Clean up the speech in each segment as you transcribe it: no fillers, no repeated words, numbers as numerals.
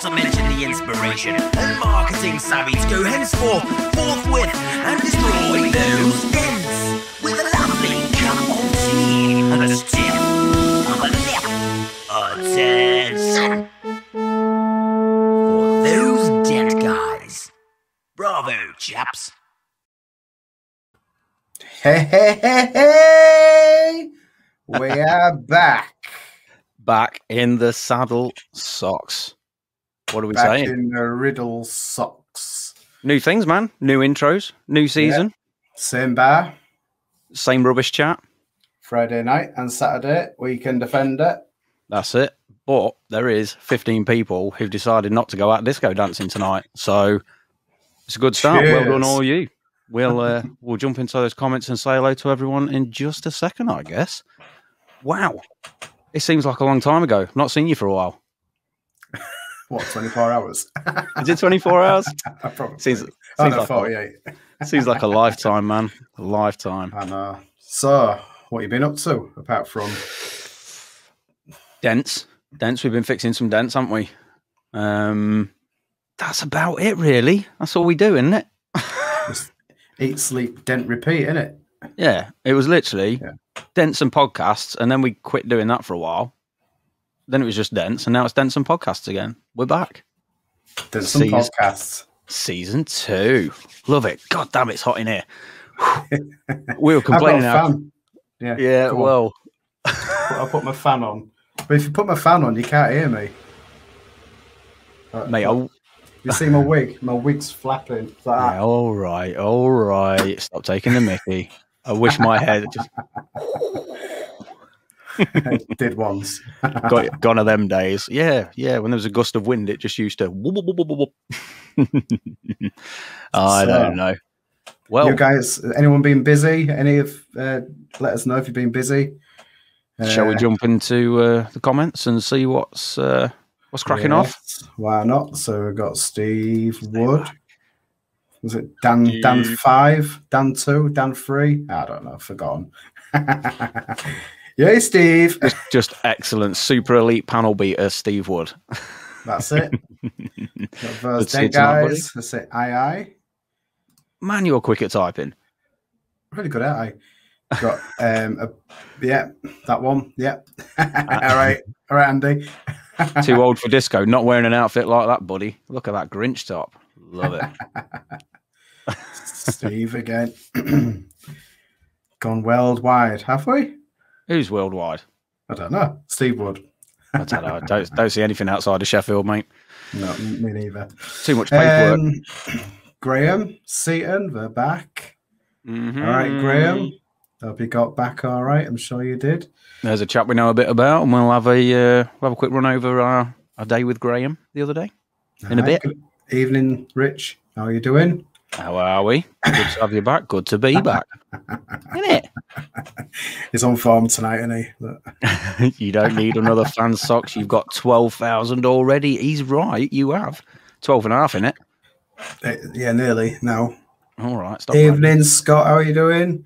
to mention the inspiration and marketing savvy to go henceforth, forthwith, and destroy those dents with a lovely cup of tea and a stiff of a lip. Attention! For those dent guys. Bravo, chaps. Hey! We are back. Back in the saddle socks. What are we Back saying? in the Riddle socks. New things, man. New intros. New season. Yeah. Same bar. Same rubbish chat. Friday night and Saturday. We can defend it. That's it. But there is 15 people who've decided not to go out disco dancing tonight. So it's a good start. Cheers. Well done, all you. We'll jump into those comments and say hello to everyone in just a second, I guess. Wow. It seems like a long time ago. I've not seen you for a while. What, 24 hours? Is it 24 hours? Probably. Seems no, like 48. Seems like a lifetime, man. A lifetime. I know. So, what you been up to, apart from... Dents. We've been fixing some dents, haven't we? That's about it, really. That's all we do, isn't it? Eat, sleep, dent, repeat, innit? Yeah, it was literally dents and podcasts, and then we quit doing that for a while. Then it was just dents, and now it's dents and podcasts again. We're back. There's some podcasts. Season 2. Love it. God damn, it's hot in here. We were complaining. I've got a fan. Yeah, well. I'll put my fan on. But if you put my fan on, you can't hear me. Mate, you see my wig? My wig's flapping. Like that. Yeah, all right. Stop taking the mickey. I wish my head just did once. got gone of them days. Yeah. When there was a gust of wind, it just used to. Whoop, whoop, whoop, whoop, whoop. I don't know. Well, you guys, anyone been busy? Let us know if you've been busy. Shall we jump into the comments and see what's cracking off? Why not? So we've got Steve Wood. Was it Dan 5, Dan 2, Dan 3? I don't know, forgotten. Yay, Steve. Just excellent. Super elite panel beater, Steve Wood. That's it. Got those dent guys. That's it. Aye. Man, you're quick at typing. Really good at I. Got that one. Yeah. All right, Andy. Too old for disco. Not wearing an outfit like that, buddy. Look at that Grinch top. Love it. Steve again. Gone worldwide, have we? Who's worldwide? I don't know. Steve Wood. I don't know. Don't see anything outside of Sheffield, mate. No, me neither. Too much paperwork. Graham Seaton, we're back. Mm-hmm. All right, Graham. Hope you got back all right. I'm sure you did. There's a chap we know a bit about, and we'll have a quick run over our day with Graham the other day in a bit. Good evening, Rich. How are you doing? How are we? Good to have you back. Good to be back. Isn't it? He's on form tonight, isn't he? You don't need another fan socks. You've got 12,000 already. He's right. You have 12.5 in it. Yeah, nearly. No. All right. Stop evening, Scott. How are you doing?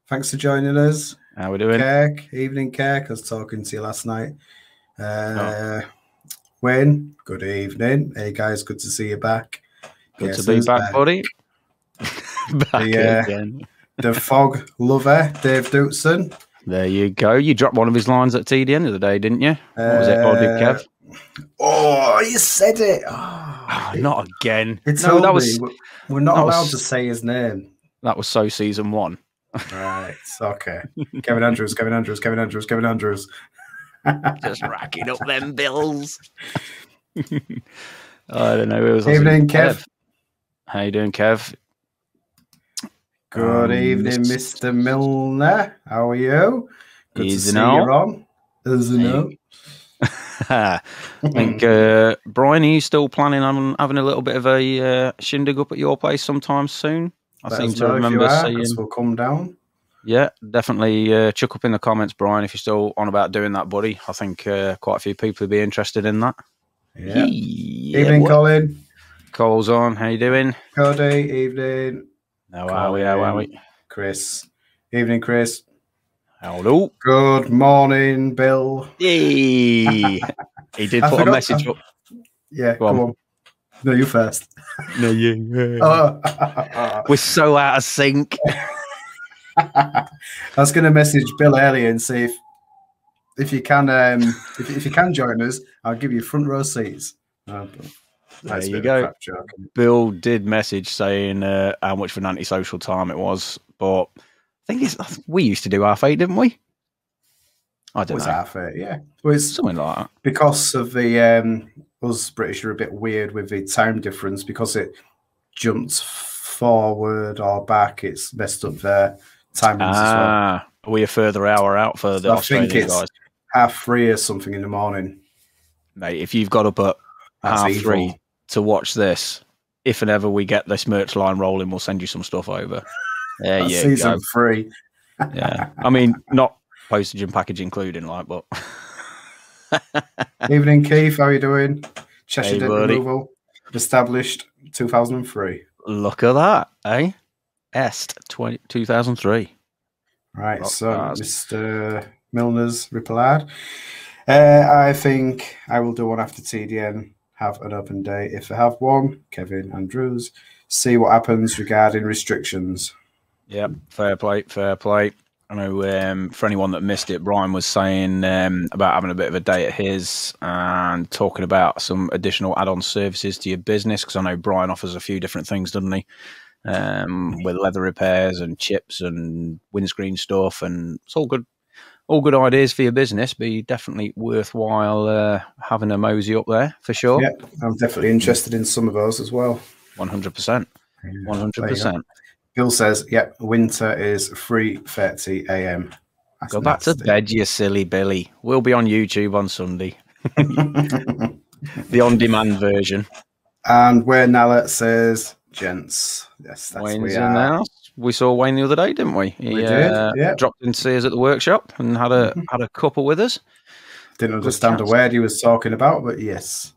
Thanks for joining us. How we doing? Kirk. Evening, Kirk. I was talking to you last night. Wayne. Good evening. Hey, guys. Good to see you back. Good to be back, buddy. Back again. The fog lover, Dave Dootson. There you go. You dropped one of his lines at TDN the other day, didn't you? What was it? Or did Kev? Oh, you said it. Oh, not again. No, that was. We're not allowed to say his name. That was season 1. Right. Okay. Kevin Andrews. Just racking up them bills. I don't know. It was evening, Kev. How you doing, Kev? Good evening, Mr. Milner. How are you? Good to see you on. I think, Brian, are you still planning on having a little bit of a shindig up at your place sometime soon? I seem to remember seeing. We'll come down. Yeah, definitely chuck up in the comments, Brian, if you're still on about doing that, buddy. I think quite a few people would be interested in that. Yeah. Evening, Colin. Cole's on. How you doing? Cody, evening. How are we? Chris. Evening, Chris. Hello. Good morning, Bill. Hey. He did put a message up. Yeah, Go on. on. No, you first. No, you. Oh. We're so out of sync. I was going to message Bill earlier and see if you can if you can join us, I'll give you front row seats. There That's a you bit of a go. crap joke. Bill did message saying how much for an antisocial time it was, but I think we used to do half 8, didn't we? I don't Was know. half it? Yeah. Well, it's Something like that. because of the us British are a bit weird with the time difference because it jumps forward or back. It's messed up their timings as well. We're further hour out for the So I Australian think it's guys. 3:30 or something in the morning. Mate, if you've got up at That's 3:30 evil. to watch this, if and ever we get this merch line rolling, we'll send you some stuff over. There That's you season go. 3. Yeah. I mean, not postage and package including, like, but Evening, Keith. How are you doing? Cheshire Hey, Dent buddy. Removal, established 2003. look at that, eh? Est 2003. Right, Rock so stars. Mr. Milner's replied, I think I will do one after TDN, have an open day. If I have one, Kevin Andrews, see what happens regarding restrictions. Yep, fair play, fair play. I know for anyone that missed it, Brian was saying about having a bit of a day at his and talking about some additional add-on services to your business, because I know Brian offers a few different things, doesn't he? With leather repairs and chips and windscreen stuff, and it's all good ideas for your business. Be definitely worthwhile having a mosey up there for sure. Yeah, I'm definitely interested in some of those as well. 100%. 100%. Bill says, yep, winter is 3:30 a.m. Go back to bed, you silly Billy. We'll be on YouTube on Sunday. The on-demand version. And where Nalla says, gents, yes, that's Wayne's we in are. the house. We saw Wayne the other day, didn't we? He We did, yeah. dropped in to see us at the workshop and had a couple with us. Didn't understand a word he was talking about, but yes.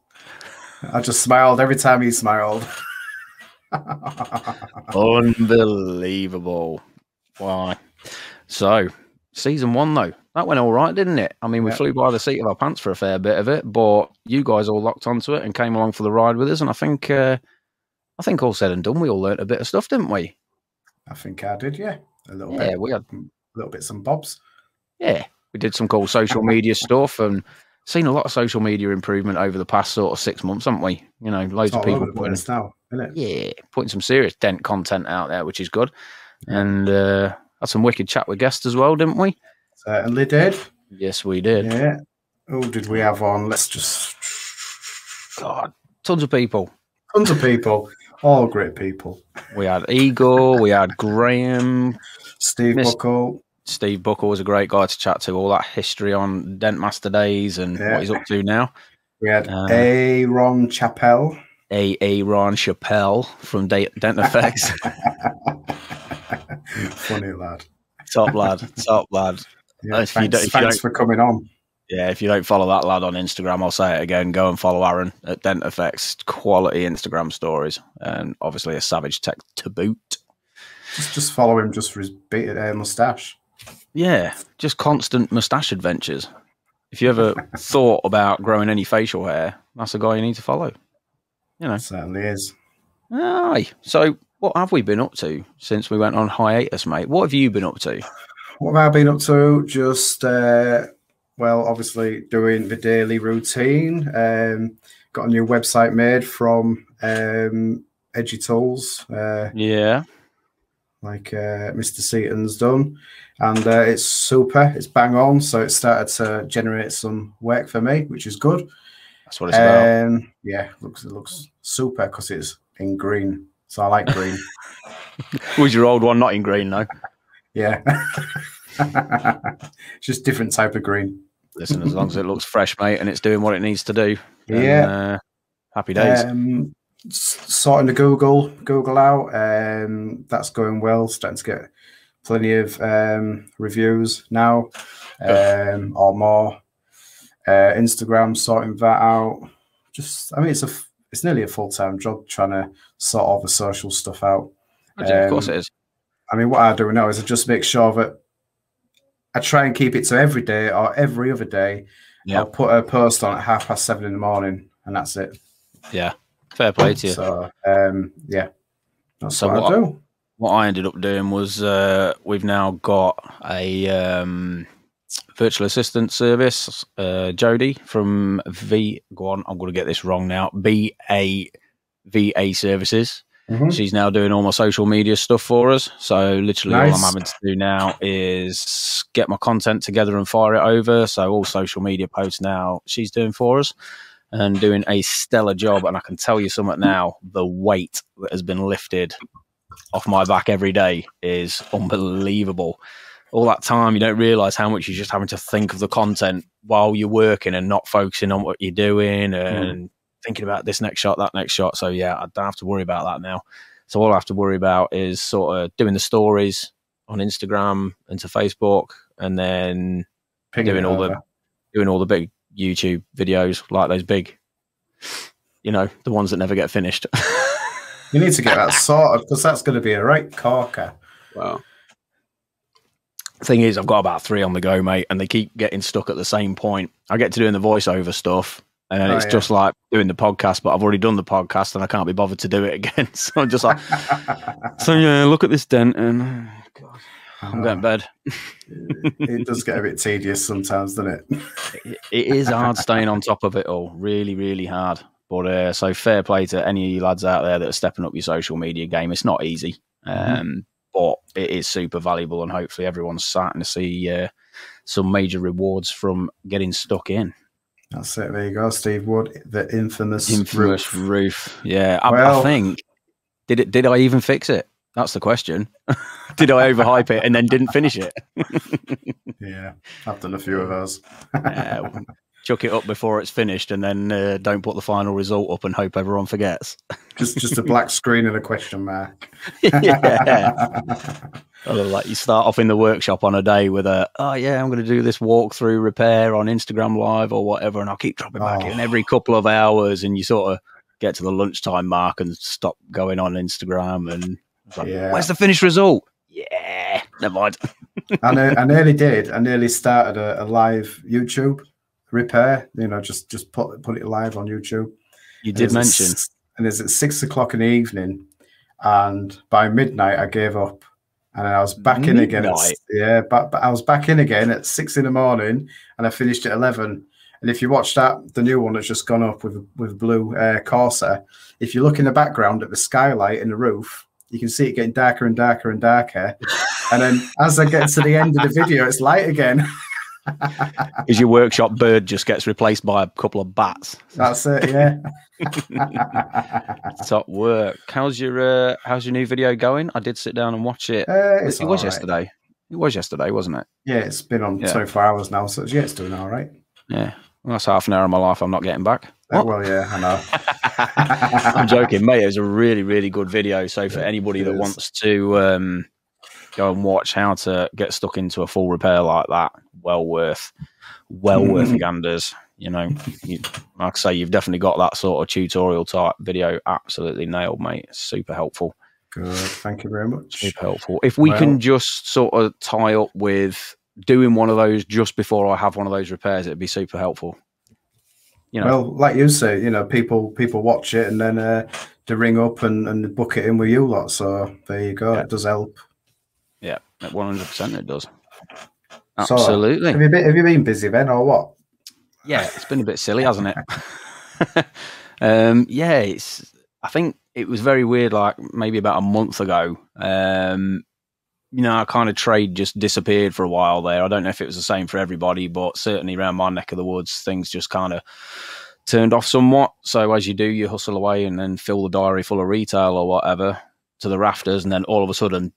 I just smiled every time he smiled. Unbelievable. Why? So, season 1, though, that went all right, didn't it? I mean, we flew by the seat of our pants for a fair bit of it, but you guys all locked onto it and came along for the ride with us. And I think all said and done, we all learnt a bit of stuff, didn't we? I think I did, yeah. A little Yeah, bit. we had Little bits and bobs. Yeah, we did some cool social media stuff and seen a lot of social media improvement over the past sort of 6 months, haven't we? You know, loads It's of all people over the place now, isn't it? putting some serious dent content out there, which is good. And had some wicked chat with guests as well, didn't we? Certainly did. Yes, we did. Yeah. Who did we have on? Let's just... God, tons of people. Tons of people. All great people. We had Igor, we had Graham. Steve Buckle. Steve Buckle was a great guy to chat to. All that history on Dent Master Days and what he's up to now. We had Aaron Chappell. Aaron Chappell from Dent Effects. Funny lad. Top lad. Top lad. Yeah, thanks for coming on. Yeah, if you don't follow that lad on Instagram, I'll say it again, go and follow Aaron at Dent Effects. Quality Instagram stories. And obviously a savage tech to boot. Just follow him just for his bearded hair moustache. Yeah, just constant moustache adventures. If you ever thought about growing any facial hair, that's a guy you need to follow. You know. It certainly is. Aye. So what have we been up to since we went on hiatus, mate? What have you been up to? What have I been up to? Just, obviously doing the daily routine. Got a new website made from Edgy Tools. Yeah. Like Mr. Seaton's done. And it's super. It's bang on. So it started to generate some work for me, which is good. That's what it's about. Yeah, it looks super because it's in green. So I like green. Was your old one not in green, though? Yeah. Just different type of green. Listen, as long as it looks fresh, mate, and it's doing what it needs to do. Yeah. Happy days. Sorting the Google out. That's going well. Starting to get plenty of reviews now, or more. Instagram, sorting that out. It's nearly a full-time job trying to sort all the social stuff out. Of course it is. I mean, what I do now is I just make sure that I try and keep it to every day or every other day. Yeah. I'll put a post on at 7:30 in the morning, and that's it. Yeah, fair play to you. So yeah, that's So what I do. What I ended up doing was we've now got a virtual assistant service. Jodie from go on, I'm going to get this wrong now. VA Services. Mhm. She's now doing all my social media stuff for us. So literally all I'm Nice. having to do now is get my content together and fire it over. So all social media posts now she's doing for us and doing a stellar job. And I can tell you something now, the weight that has been lifted off my back every day is unbelievable. All that time, you don't realize how much you're just having to think of the content while you're working and not focusing on what you're doing and thinking about this next shot, that next shot. So yeah, I don't have to worry about that now. So all I have to worry about is sort of doing the stories on Instagram and to Facebook, and then doing all the big YouTube videos, like those big, the ones that never get finished. You need to get that sorted because that's going to be a right corker. Well, thing is, I've got about 3 on the go, mate, and they keep getting stuck at the same point. I get to doing the voiceover stuff, and then it's just like doing the podcast, but I've already done the podcast and I can't be bothered to do it again. So I'm just like, so yeah, look at this dent, and God, I'm going to bed. It does get a bit tedious sometimes, doesn't it? It is hard staying on top of it all. Really, really hard. But so fair play to any lads out there that are stepping up your social media game. It's not easy, but it is super valuable, and hopefully everyone's starting to see some major rewards from getting stuck in. That's it. There you go, Steve Wood, the infamous roof. Yeah, I think did I even fix it? That's the question. Did I overhype it and then didn't finish it? Yeah, I've done a few of those. Chuck it up before it's finished, and then don't put the final result up and hope everyone forgets. just a black screen and a question mark. Yeah. Like you start off in the workshop on a day with I'm going to do this walkthrough repair on Instagram Live or whatever, and I'll keep dropping back in every couple of hours, and you sort of get to the lunchtime mark and stop going on Instagram, and it's like, where's the finished result? Yeah, never mind. I nearly did. I nearly started a live YouTube repair, just put it live on YouTube. You did mention. And it's at 6 o'clock in the evening, and by midnight I gave up, and I was back in again. But I was back in again at 6 in the morning, and I finished at 11. And if you watch the new one that's just gone up with blue Corsa, if you look in the background at the skylight in the roof, you can see it getting darker and darker and darker. And then as I get to the end of the video, it's light again. Is your workshop bird just gets replaced by a couple of bats? That's it, yeah. Top work. How's your new video going? I did sit down and watch it. It was yesterday. It was yesterday, wasn't it? Yeah, it's been on 24 hours now, so it's doing all right. Yeah, well, that's half an hour of my life I'm not getting back. Well, yeah, I know. I'm joking, mate. It was a really, really good video. So for anybody that wants to go and watch how to get stuck into a full repair like that, well worth ganders. Like I say, you've definitely got that sort of tutorial type video absolutely nailed, mate. It's super helpful. Good, thank you very much. Super helpful. If we can just sort of tie up with doing one of those just before I have one of those repairs, it'd be super helpful. Well, like you say, people watch it and then they ring up and book it in with you lot. So there you go. Yeah. It does help. Yeah, 100% it does. Absolutely. So, have you been busy then, or what? Yeah, it's been a bit silly, hasn't it? I think it was very weird, like maybe about a month ago. Our kind of trade just disappeared for a while there. I don't know if it was the same for everybody, but certainly around my neck of the woods, things just kind of turned off somewhat. So as you do, you hustle away and then fill the diary full of retail or whatever to the rafters, and then all of a sudden,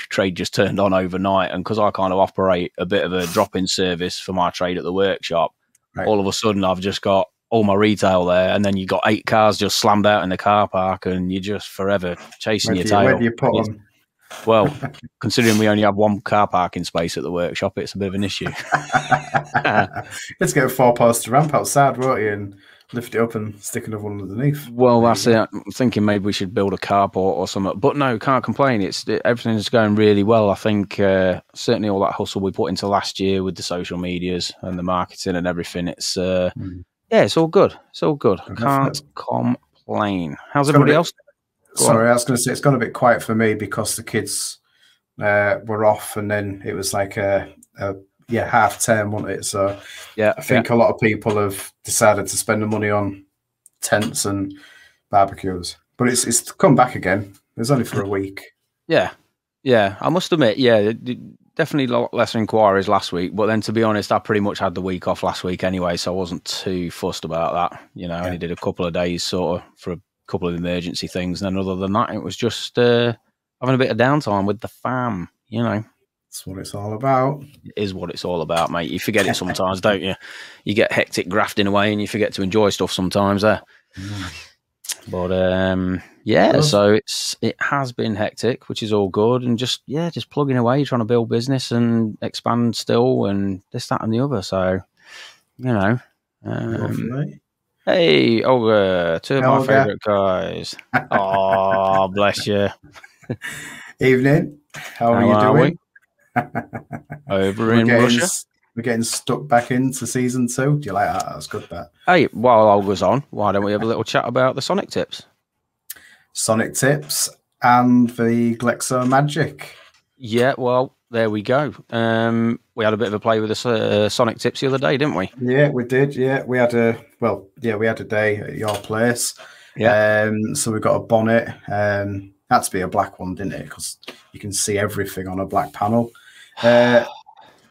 trade just turned on overnight. And because I kind of operate a bit of a drop-in service for my trade at the workshop, all of a sudden I've just got all my retail there, and then you got 8 cars just slammed out in the car park, and you're just forever chasing your tail. Where do you put them? Well, considering we only have 1 car parking space at the workshop, it's a bit of an issue. Let's get a 4-poster ramp outside, won't you, and lift it up and stick another one underneath. Well, that's it. I'm thinking maybe we should build a carport or something. But no, can't complain. Everything's going really well. I think certainly all that hustle we put into last year with the social medias and the marketing and everything, it's it's all good. It's all good. I can't explain. How's everybody else? Sorry, I was going to say it's gone a bit quiet for me because the kids were off, and then it was like a half term, wasn't it? So yeah, I think a lot of people have decided to spend the money on tents and barbecues, but it's come back again. It's only for a week. Yeah. I must admit, definitely a lot less inquiries last week. But then, to be honest, I pretty much had the week off last week anyway, so I wasn't too fussed about that. You know, I only did a couple of days sort of for a couple of emergency things, and then other than that, it was just having a bit of downtime with the fam. You know, that's what it's all about. It is what it's all about, mate. You forget it sometimes, don't you? You get hectic grafting away, and you forget to enjoy stuff sometimes. But so it has been hectic, which is all good, and just plugging away, trying to build business and expand still, and this, that, and the other. So, you know, hey, Olga, two of my favourite guys. Oh, bless you. Evening. How are you doing? Over in Russia. We're getting stuck back into season 2. Do you like that? That's good, that. Hey, while Olga's on, why don't we have a little chat about the Sonic Tips? Sonic Tips and the Glexo Magic. Yeah, well, there we go. We had a bit of a play with the Sonic Tips the other day, didn't we? Yeah, we did. Yeah, we had a day at your place. Yeah. So we got a bonnet. Had to be a black one, didn't it? Because you can see everything on a black panel.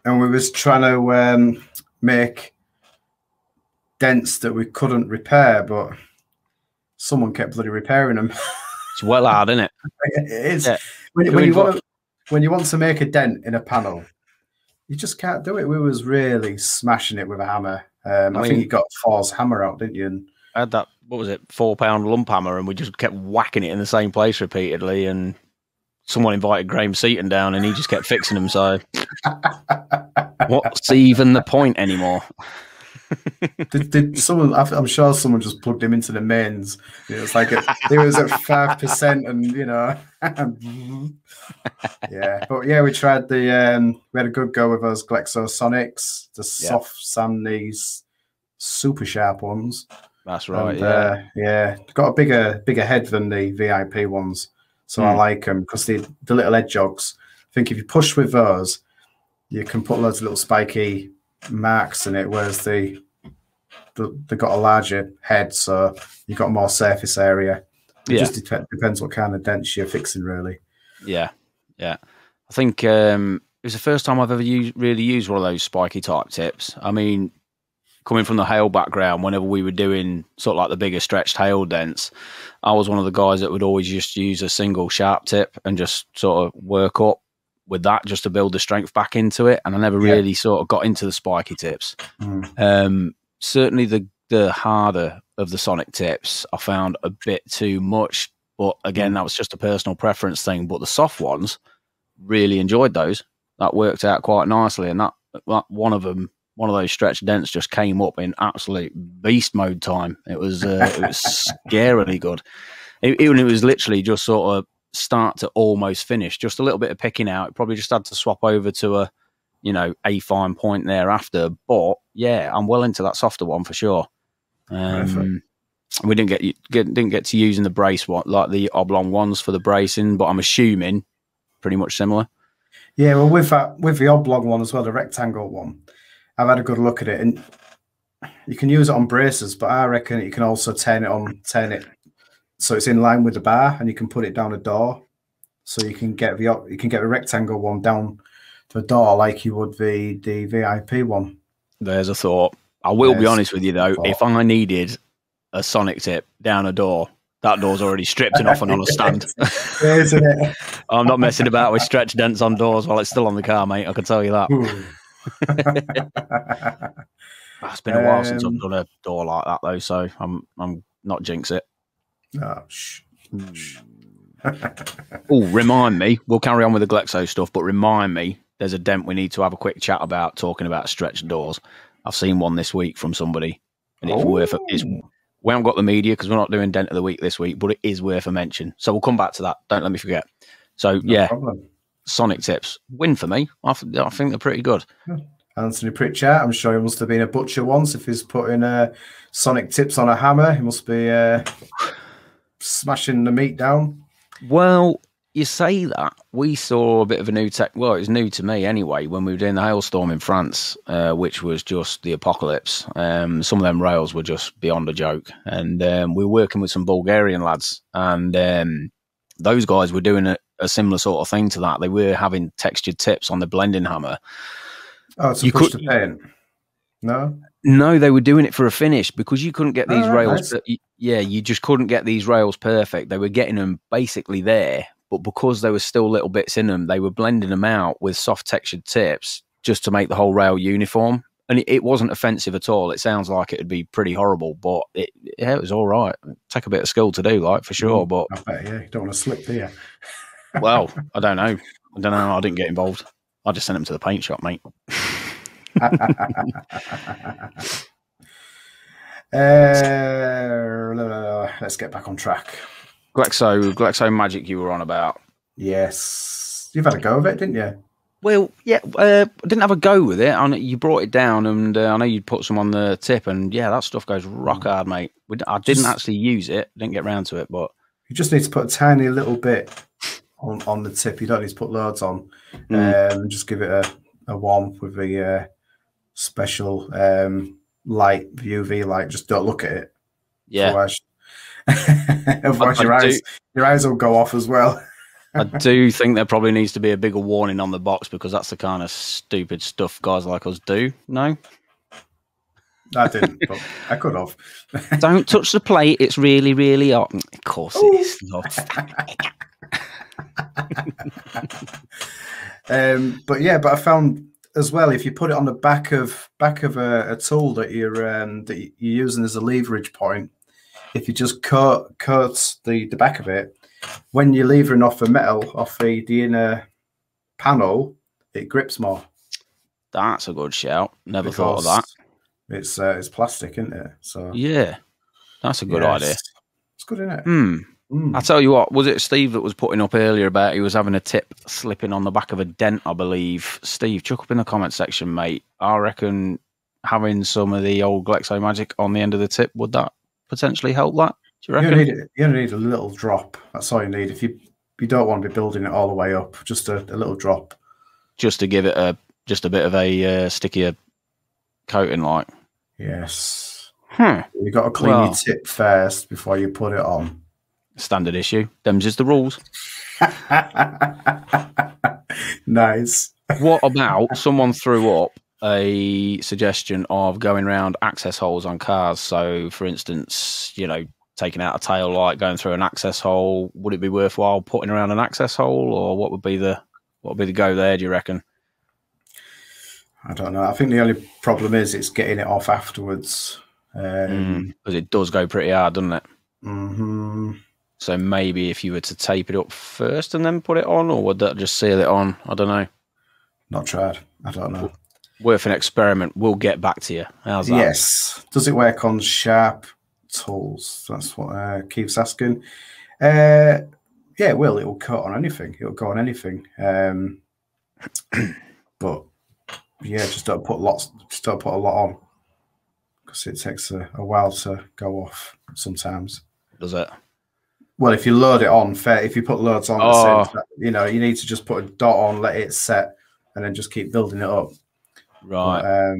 And we was trying to make dents that we couldn't repair, but someone kept bloody repairing them. It's well hard, isn't it? It is. Yeah. When you want to make a dent in a panel, you just can't do it. We was really smashing it with a hammer. I think you got Thor's hammer out, didn't you? And I had that, what was it, 4-pound lump hammer, and we just kept whacking it in the same place repeatedly, and someone invited Graham Seaton down, and he just kept fixing them. So, what's even the point anymore? Did someone? I'm sure someone just plugged him into the mains. It was like it was at 5%, and you know, we tried the. We had a good go with those Glexo Sonics, the soft Samney's super sharp ones. That's right. And, got a bigger head than the VIP ones. So I like them because the little edge jogs. I think if you push with those, you can put loads of little spiky marks in it, whereas they got a larger head, so you got more surface area. It just depends what kind of dents you're fixing, really. Yeah. I think it was the first time I've ever really used one of those spiky type tips. I mean, coming from the hail background, whenever we were doing sort of like the bigger stretched hail dents, I was one of the guys that would always just use a single sharp tip and just sort of work up with that just to build the strength back into it. And I never really sort of got into the spiky tips. Certainly the harder of the Sonic tips I found a bit too much. But again, that was just a personal preference thing. But the soft ones, really enjoyed those. That worked out quite nicely. And that one of those stretched dents just came up in absolute beast mode time. It was scarily good. It was literally just sort of start to almost finish, just a little bit of picking out. It probably just had to swap over to a fine point thereafter. But yeah, I'm well into that softer one for sure. We didn't get to using the brace one, like the oblong ones for the bracing, but I'm assuming pretty much similar. Yeah, well, with the oblong one as well, the rectangle one, I've had a good look at it, and you can use it on braces, but I reckon you can also turn it so it's in line with the bar, and you can put it down a door, so you can get the rectangle one down the door like you would the VIP one. There's a thought. I will be honest with you though, if I needed a Sonic tip down a door, that door's already stripped and off and on a stand. Isn't it? I'm not messing about with stretch dents on doors while it's still on the car, mate. I can tell you that. It's been a while since I've done a door like that though, so I'm not jinx it. Oh, remind me. We'll carry on with the Glexo stuff, but remind me. There's a dent we need to have a quick chat about. Talking about stretched doors, I've seen one this week from somebody, and it's worth it. We haven't got the media because we're not doing dent of the week this week, but it is worth a mention. So we'll come back to that. Don't let me forget. So no problem. Sonic tips win for me. I think they're pretty good. Anthony Pritchard, I'm sure he must have been a butcher once if he's putting Sonic tips on a hammer. He must be smashing the meat down? Well, you say that. We saw a bit of a new tech. Well, it was new to me anyway when we were doing the hailstorm in France, which was just the apocalypse. Some of them rails were just beyond a joke. And we were working with some Bulgarian lads, and those guys were doing a similar sort of thing to that. They were having textured tips on the blending hammer. Oh, to push the paint? No? No, they were doing it for a finish because you couldn't get these rails. Nice. Yeah, you just couldn't get these rails perfect. They were getting them basically there, but because there was still little bits in them, they were blending them out with soft textured tips just to make the whole rail uniform. And it wasn't offensive at all. It sounds like it would be pretty horrible, but it was all right. Take a bit of skill to do, like, for sure. But I bet, yeah, you don't want to slip, do you? well, I don't know. I didn't get involved. I just sent them to the paint shop, mate. Let's get back on track. Glexo Magic you were on about. Yes. You've had a go of it, didn't you? Well, yeah, I didn't have a go with it. You brought it down, and I know you'd put some on the tip, and yeah, that stuff goes rock hard, mate. I didn't actually use it, didn't get round to it, but you just need to put a tiny little bit on the tip. You don't need to put loads on. Just give it a warm with the special light, UV light. Just don't look at it. Yeah. Otherwise your eyes will go off as well. I do think there probably needs to be a bigger warning on the box because that's the kind of stupid stuff guys like us do. No? I didn't, but I could have. Don't touch the plate. It's really, really hot. Of course it is. But I found as well, if you put it on the back of a tool that you're using as a leverage point, if you just coat the back of it, when you're levering off the metal off the inner panel, it grips more. That's a good shout. Never thought of that. It's plastic, isn't it? So yeah, that's a good idea. It's good, isn't it? I tell you what, was it Steve that was putting up earlier about he was having a tip slipping on the back of a dent, I believe. Steve, chuck up in the comment section, mate. I reckon having some of the old Glexo Magic on the end of the tip, would that potentially help that? Do you reckon? You only need a little drop. That's all you need. If you don't want to be building it all the way up, just a little drop. Just to give it a bit of a stickier coating, like. Yes. You've got to clean your tip first before you put it on. Standard issue. Them's is the rules. Nice. What about someone threw up a suggestion of going around access holes on cars? So, for instance, taking out a tail light, going through an access hole. Would it be worthwhile putting around an access hole, or what would be the go there? Do you reckon? I don't know. I think the only problem is it's getting it off afterwards. Because it does go pretty hard, doesn't it? Mm-hmm. So maybe if you were to tape it up first and then put it on, or would that just seal it on? I don't know. Not tried. I don't know. Worth an experiment. We'll get back to you. How's that? Yes. Does it work on sharp tools? That's what Keith's asking. Yeah, it will. It will cut on anything. It'll go on anything. But yeah, just don't put a lot on, because it takes a while to go off sometimes. Does it? Well, if you load it on, if you put loads on, the same, you need to just put a dot on, let it set, and then just keep building it up. Right. But,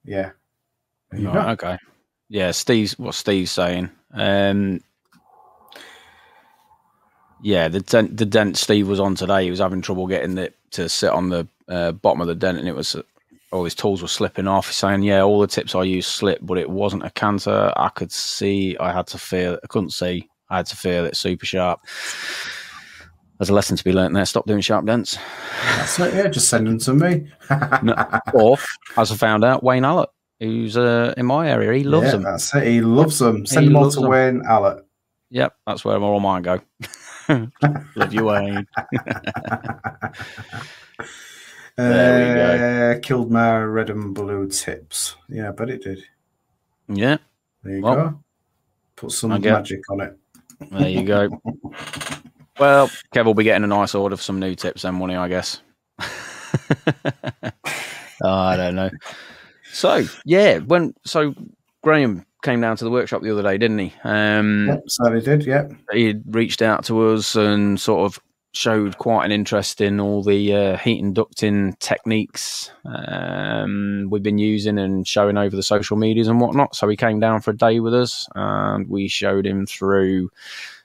yeah. Right, okay. Yeah, what Steve's saying. Yeah, the dent Steve was on today, he was having trouble getting it to sit on the bottom of the dent, and it was all his tools were slipping off. He's saying, yeah, all the tips I used slipped, but it wasn't a canter. I could see, I had to feel, I couldn't see, I had to feel it super sharp. There's a lesson to be learnt there. Stop doing sharp dents. That's it, yeah, just send them to me. Or, as I found out, Wayne Allett, who's in my area, he loves them. That's it, he loves them. Send them all to Wayne Allett. Yep, that's where all mine go. Love you, Wayne. There we go. Killed my red and blue tips. Yeah, but it did. Yeah. There you go. Put some magic on it. There you go. Well, Kev will be getting a nice order for some new tips then, won't he, I guess? I don't know. So, yeah, Graham came down to the workshop the other day, didn't he? Yep, certainly did. Yep. He reached out to us and sort of showed quite an interest in all the heat and ducting techniques we've been using and showing over the social medias and whatnot. So he came down for a day with us, and we showed him through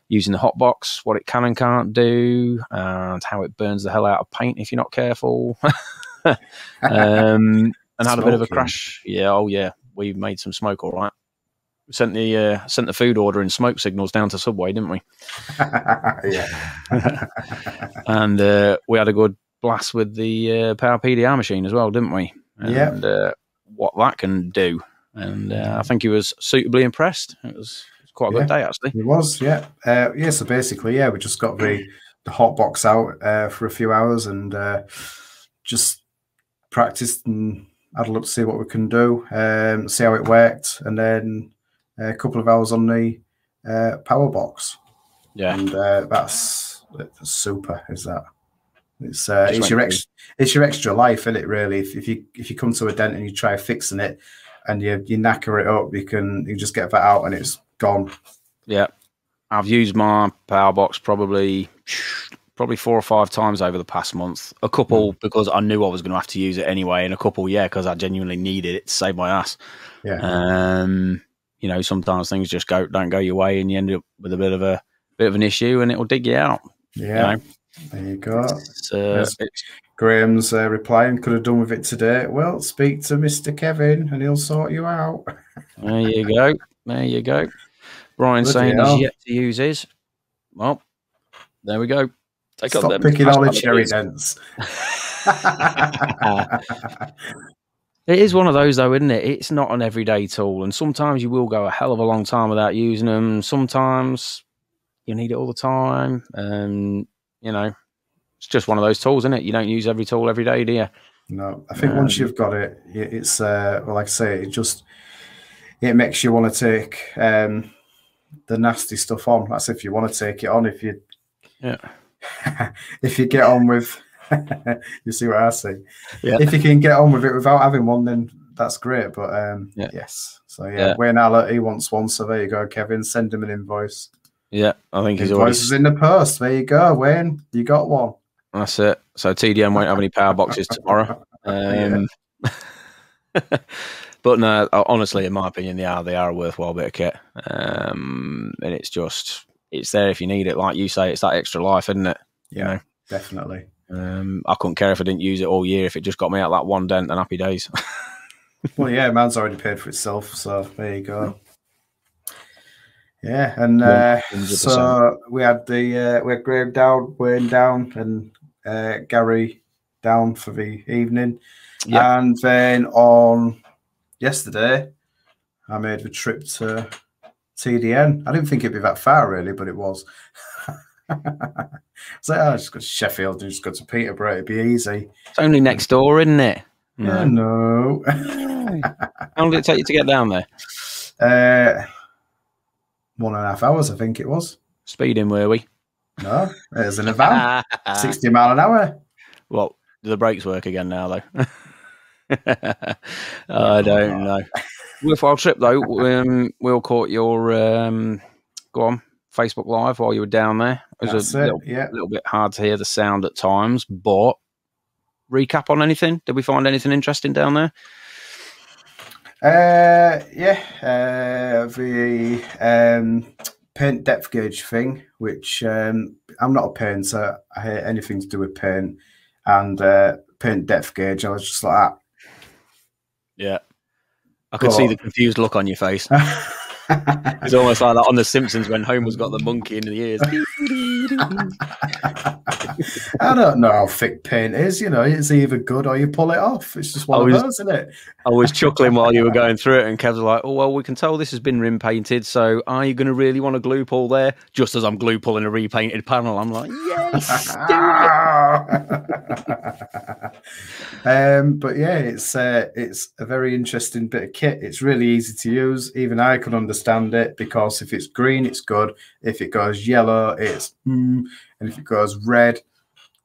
using the hotbox, what it can and can't do, and how it burns the hell out of paint if you're not careful. And had a bit of a crash. Yeah, oh yeah, we made some smoke, all right. Sent the food order in smoke signals down to Subway, didn't we? Yeah. And we had a good blast with the Power PDR machine as well, didn't we? And what that can do. And I think he was suitably impressed. It was quite a good day, actually. It was, yeah. So basically, we just got the hot box out for a few hours and just practiced and had a look to see what we can do, see how it worked, and then a couple of hours on the power box. Yeah, and that's super. Is that? It's your extra life, isn't it? Really, if you come to a dent and you try fixing it, and you knacker it up, you just get that out and it's gone. Yeah, I've used my power box probably 4 or 5 times over the past month. A couple because I knew I was going to have to use it anyway, and a couple because I genuinely needed it to save my ass. Yeah. You know, sometimes things just don't go your way, and you end up with a bit of an issue, and it will dig you out. Yeah. You know? There you go. Graham's replying, could have done with it today. Well, speak to Mr. Kevin and he'll sort you out. There you go. There you go. Brian's saying he's yet to use his. Well, there we go. Stop picking all the cherry dents. It is one of those, though, isn't it? It's not an everyday tool, and sometimes you will go a hell of a long time without using them. Sometimes you need it all the time, and you know, it's just one of those tools, isn't it? You don't use every tool every day, do you? No, I think once you've got it, it's well, like I say, it makes you want to take the nasty stuff on. That's if you want to take it on. If you get on with, you see what I say. Yeah. If you can get on with it without having one, then that's great. But yes, so Wayne Allett, he wants one. So there you go, Kevin. Send him an invoice. Yeah, I think he's always in the post. There you go, Wayne. You got one. That's it. So TDM won't have any power boxes tomorrow. But no, honestly, in my opinion, they are a worthwhile bit of kit. And it's there if you need it. Like you say, it's that extra life, isn't it? Yeah, you know? Definitely. I couldn't care if I didn't use it all year. If it just got me out that one dent, then happy days. Well, yeah, man's already paid for itself. So there you go. Yeah, and so we had Graham down, Wayne down, and Gary down for the evening. Yeah. And then on yesterday, I made the trip to TDN. I didn't think it'd be that far, really, but it was. So I just go to Sheffield and just go to Peterborough. It'd be easy. It's only next door, isn't it? Yeah, no. How long did it take you to get down there? 1.5 hours, I think it was. Speeding, were we? No, it was in a van. 60 mile an hour. Well, do the brakes work again now, though? I don't know. Worthwhile trip, though. Will caught your Facebook Live while you were down there. It was a little bit hard to hear the sound at times, but recap on anything? Did we find anything interesting down there? The paint depth gauge thing, which I'm not a painter. I hate anything to do with paint, and paint depth gauge. I was just like that. Yeah, I could see the confused look on your face. It's almost like that on The Simpsons when Homer's got the monkey in the ears. I don't know how thick paint is. You know, it's either good or you pull it off. It's just one of those, isn't it? I was chuckling while you were going through it, and Kev's like, "Oh well, we can tell this has been rim painted. So, are you going to really want a glue pull there?" Just as I'm glue pulling a repainted panel, I'm like, "Yes, do it." But yeah, it's a very interesting bit of kit. It's really easy to use. Even I can understand it because if it's green, it's good. If it goes yellow, it's and if it goes red,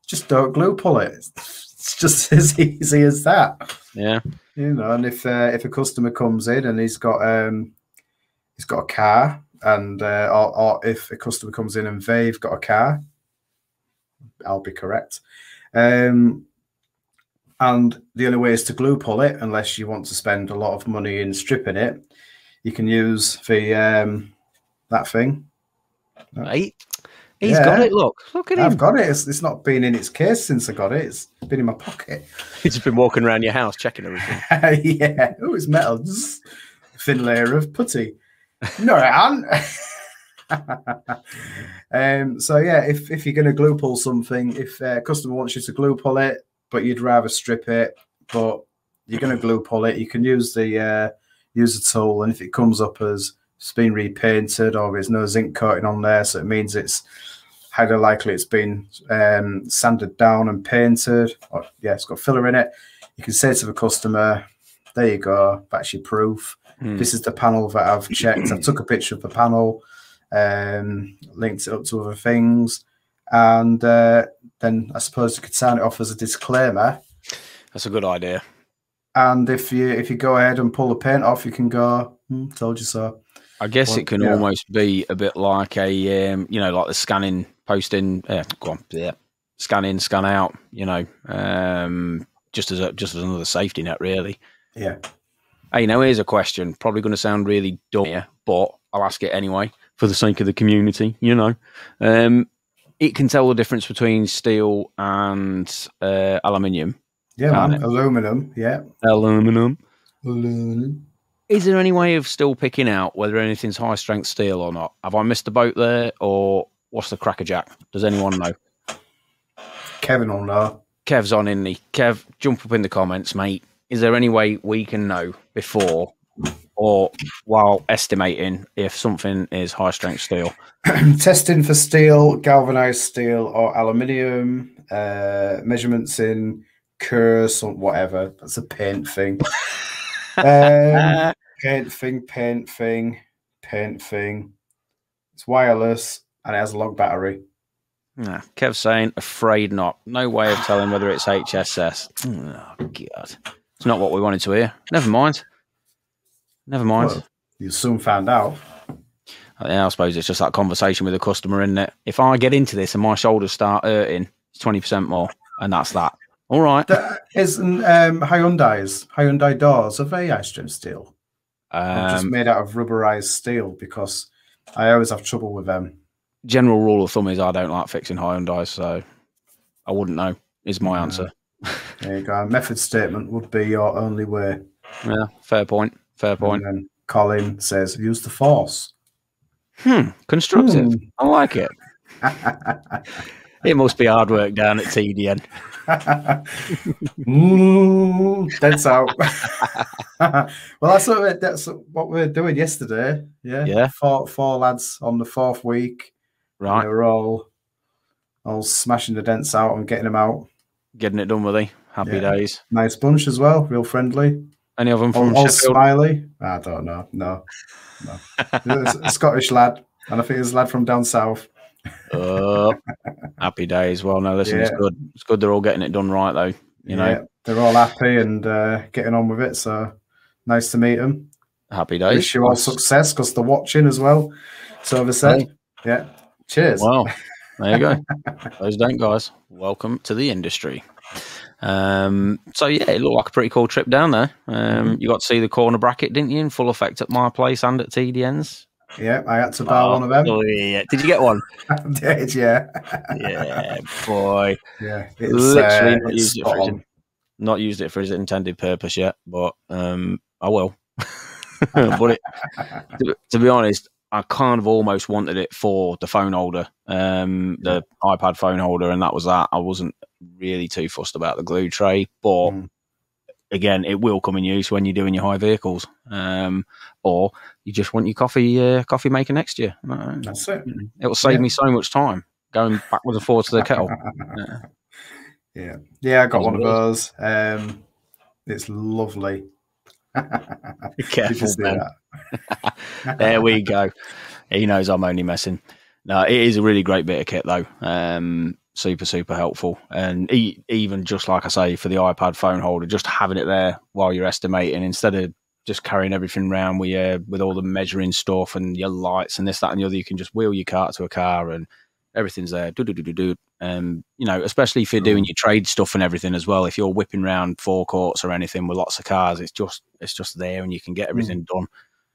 just don't glue pull it. It's just as easy as that. Yeah, you know. And if a customer comes in and he's got he's got a car, and or if a customer comes in and they've got a car, I'll be correct. And the only way is to glue pull it, unless you want to spend a lot of money in stripping it. You can use the that thing. Right. He's got it. Look at him. I've got it. It's not been in its case since I got it. It's been in my pocket. He's just been walking around your house checking everything. Yeah. Oh, it's metal. Thin layer of putty. No, it ain't. So yeah, if you're going to glue pull something, if a customer wants you to glue pull it, but you'd rather strip it, but you're going to glue pull it, you can use the tool, and if it comes up as it's been repainted or there's no zinc coating on there, so it means it's highly likely it's been sanded down and painted, or it's got filler in it. You can say to the customer, there you go, that's your proof. This is the panel that I've checked. I took a picture of the panel, linked it up to other things, and then I suppose you could sign it off as a disclaimer. That's a good idea. And if you go ahead and pull the paint off, you can go, told you so. I guess it can almost be a bit like a, like the scanning, posting, scan in, scan out, just as another safety net, really. Yeah. Hey, now here's a question, probably going to sound really dumb here, but I'll ask it anyway for the sake of the community, It can tell the difference between steel and aluminium. Yeah, man. Aluminum, yeah. Aluminum. Is there any way of still picking out whether anything's high strength steel or not? Have I missed the boat there, or what's the crackerjack? Does anyone know? Kevin will know. Kev's on, isn't he? Kev, jump up in the comments, mate. Is there any way we can know before or while estimating if something is high strength steel? Testing for steel, galvanized steel, or aluminium, measurements in curse or whatever. That's a paint thing. Paint thing. It's wireless and it has a long battery. Nah, Kev's saying, afraid not. No way of telling whether it's HSS. Oh, God. It's not what we wanted to hear. Never mind. Well, you soon found out. Yeah, I suppose it's just that conversation with the customer, isn't it? If I get into this and my shoulders start hurting, it's 20% more, and that's that. All right. Isn't Hyundai doors, are they high strength steel? Just made out of rubberized steel, because I always have trouble with them. General rule of thumb is I don't like fixing Hyundai, so I wouldn't know, is my answer. There you go. A method statement would be your only way. Yeah, fair point. And then Colin says, use the force. Constructive. I like it. It must be hard work down at TDN. That's out. Well, that's what we were doing yesterday. Yeah. Four lads on the fourth week. Right. They were all smashing the dents out and getting them out. Getting it done with you. Happy days. Nice bunch as well. Real friendly. Any of them from all Sheffield? Smiley? I don't know. No. A Scottish lad, and I think it's a lad from down south. Happy days. Well, no, listen, it's good. It's good they're all getting it done right, though. You know, they're all happy and getting on with it. So nice to meet them. Happy days. Wish you all success, because they're watching as well. So they said, cheers. Well, there you go. Those don't, guys. Welcome to the industry. So yeah, it looked like a pretty cool trip down there. You got to see the corner bracket, didn't you, in full effect at my place and at TDN's? Yeah, I had to buy one of them. Oh, yeah. Did you get one? I did, yeah. Yeah, boy. Yeah, it's literally not used it for its intended purpose yet, but I will. But to be honest, I kind of almost wanted it for the phone holder, the iPad phone holder, and that was that. I wasn't really too fussed about the glue tray, but again, it will come in use when you're doing your high vehicles, or you just want your coffee maker next year. That's it. It will save me so much time going backwards and forwards to the kettle. Yeah, I got one of those. It's lovely. Careful, Ben. There we go. He knows I'm only messing. No, it is a really great bit of kit, though. Super helpful. And even just like I say, for the iPad phone holder, just having it there while you're estimating, instead of just carrying everything around with all the measuring stuff and your lights and this, that, and the other. You can just wheel your cart to a car and everything's there. Especially if you're doing your trade stuff and everything as well. If you're whipping around forecourts or anything with lots of cars, it's just there and you can get everything done.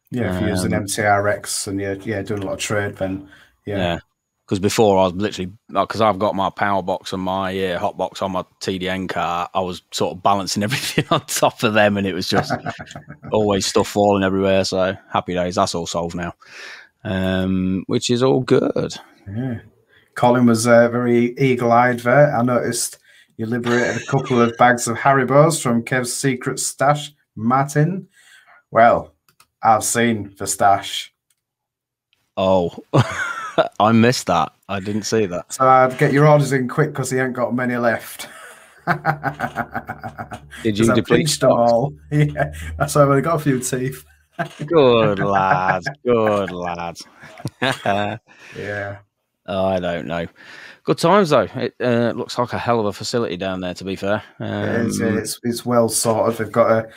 Yeah, if you're using MTRX and you're doing a lot of trade, then yeah. Because before I was literally, because I've got my power box and my hot box on my TDN car, I was sort of balancing everything on top of them, and it was just always stuff falling everywhere. So happy days, that's all solved now, which is all good. Yeah. Colin was very eagle-eyed there. I noticed you liberated a couple of bags of Haribos from Kev's secret stash, Martin. Well, I've seen the stash. Oh, I missed that. I didn't see that. So I'd get your orders in quick because he ain't got many left. Did you deplete them all? Yeah, that's why I've only got a few teeth. Good lad. Good lad. Yeah. Oh, I don't know. Good times though. It looks like a hell of a facility down there. To be fair, it's well sorted. They've got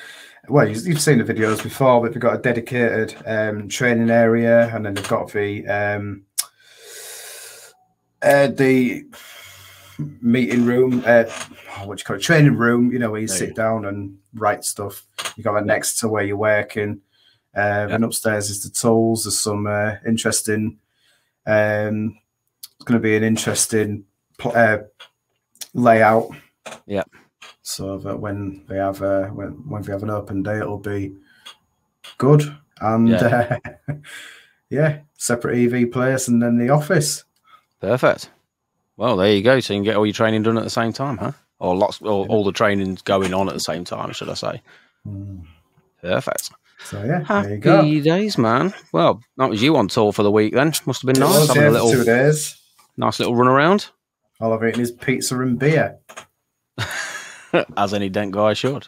you've seen the videos before, but they've got a dedicated training area, and then they've got the meeting room. What do you call it? Training room. You know, where you sit down and write stuff. You got that next to where you're working. And upstairs is the tools. There's some interesting. It's going to be an interesting layout. Yeah. So that when we have an open day, it'll be good. And separate EV place and then the office. Perfect. Well, there you go. So you can get all your training done at the same time, huh? Or all the training's going on at the same time, should I say? Perfect. So yeah, happy there you go. Days, man. Well, that was you on tour for the week then. Must have been nice. Having a little 2 days. Nice little run around. All I've eaten is pizza and beer. As any dent guy should.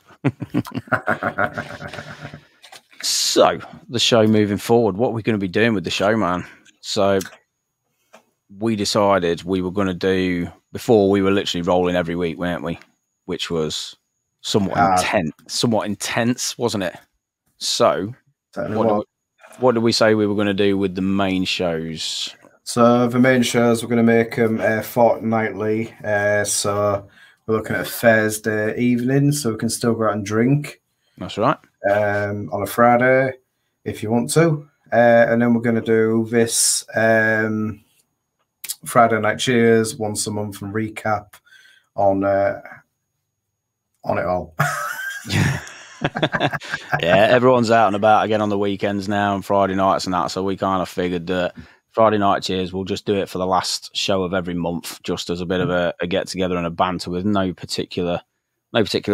So, the show moving forward, what are we going to be doing with the show, man? So, we decided we were going to do, before we were literally rolling every week, weren't we? Which was somewhat intense, wasn't it? So, what did we say we were going to do with the main shows? So, the main shows, we're going to make them fortnightly. So, we're looking at Thursday evening, so we can still go out and drink. That's right. On a Friday, if you want to. And then we're going to do this Friday Night Cheers once a month and recap on it all. Yeah, everyone's out and about again on the weekends now and Friday nights and that, so we kind of figured that Friday Night Cheers, we'll just do it for the last show of every month, just as a bit of a get together and a banter with no particular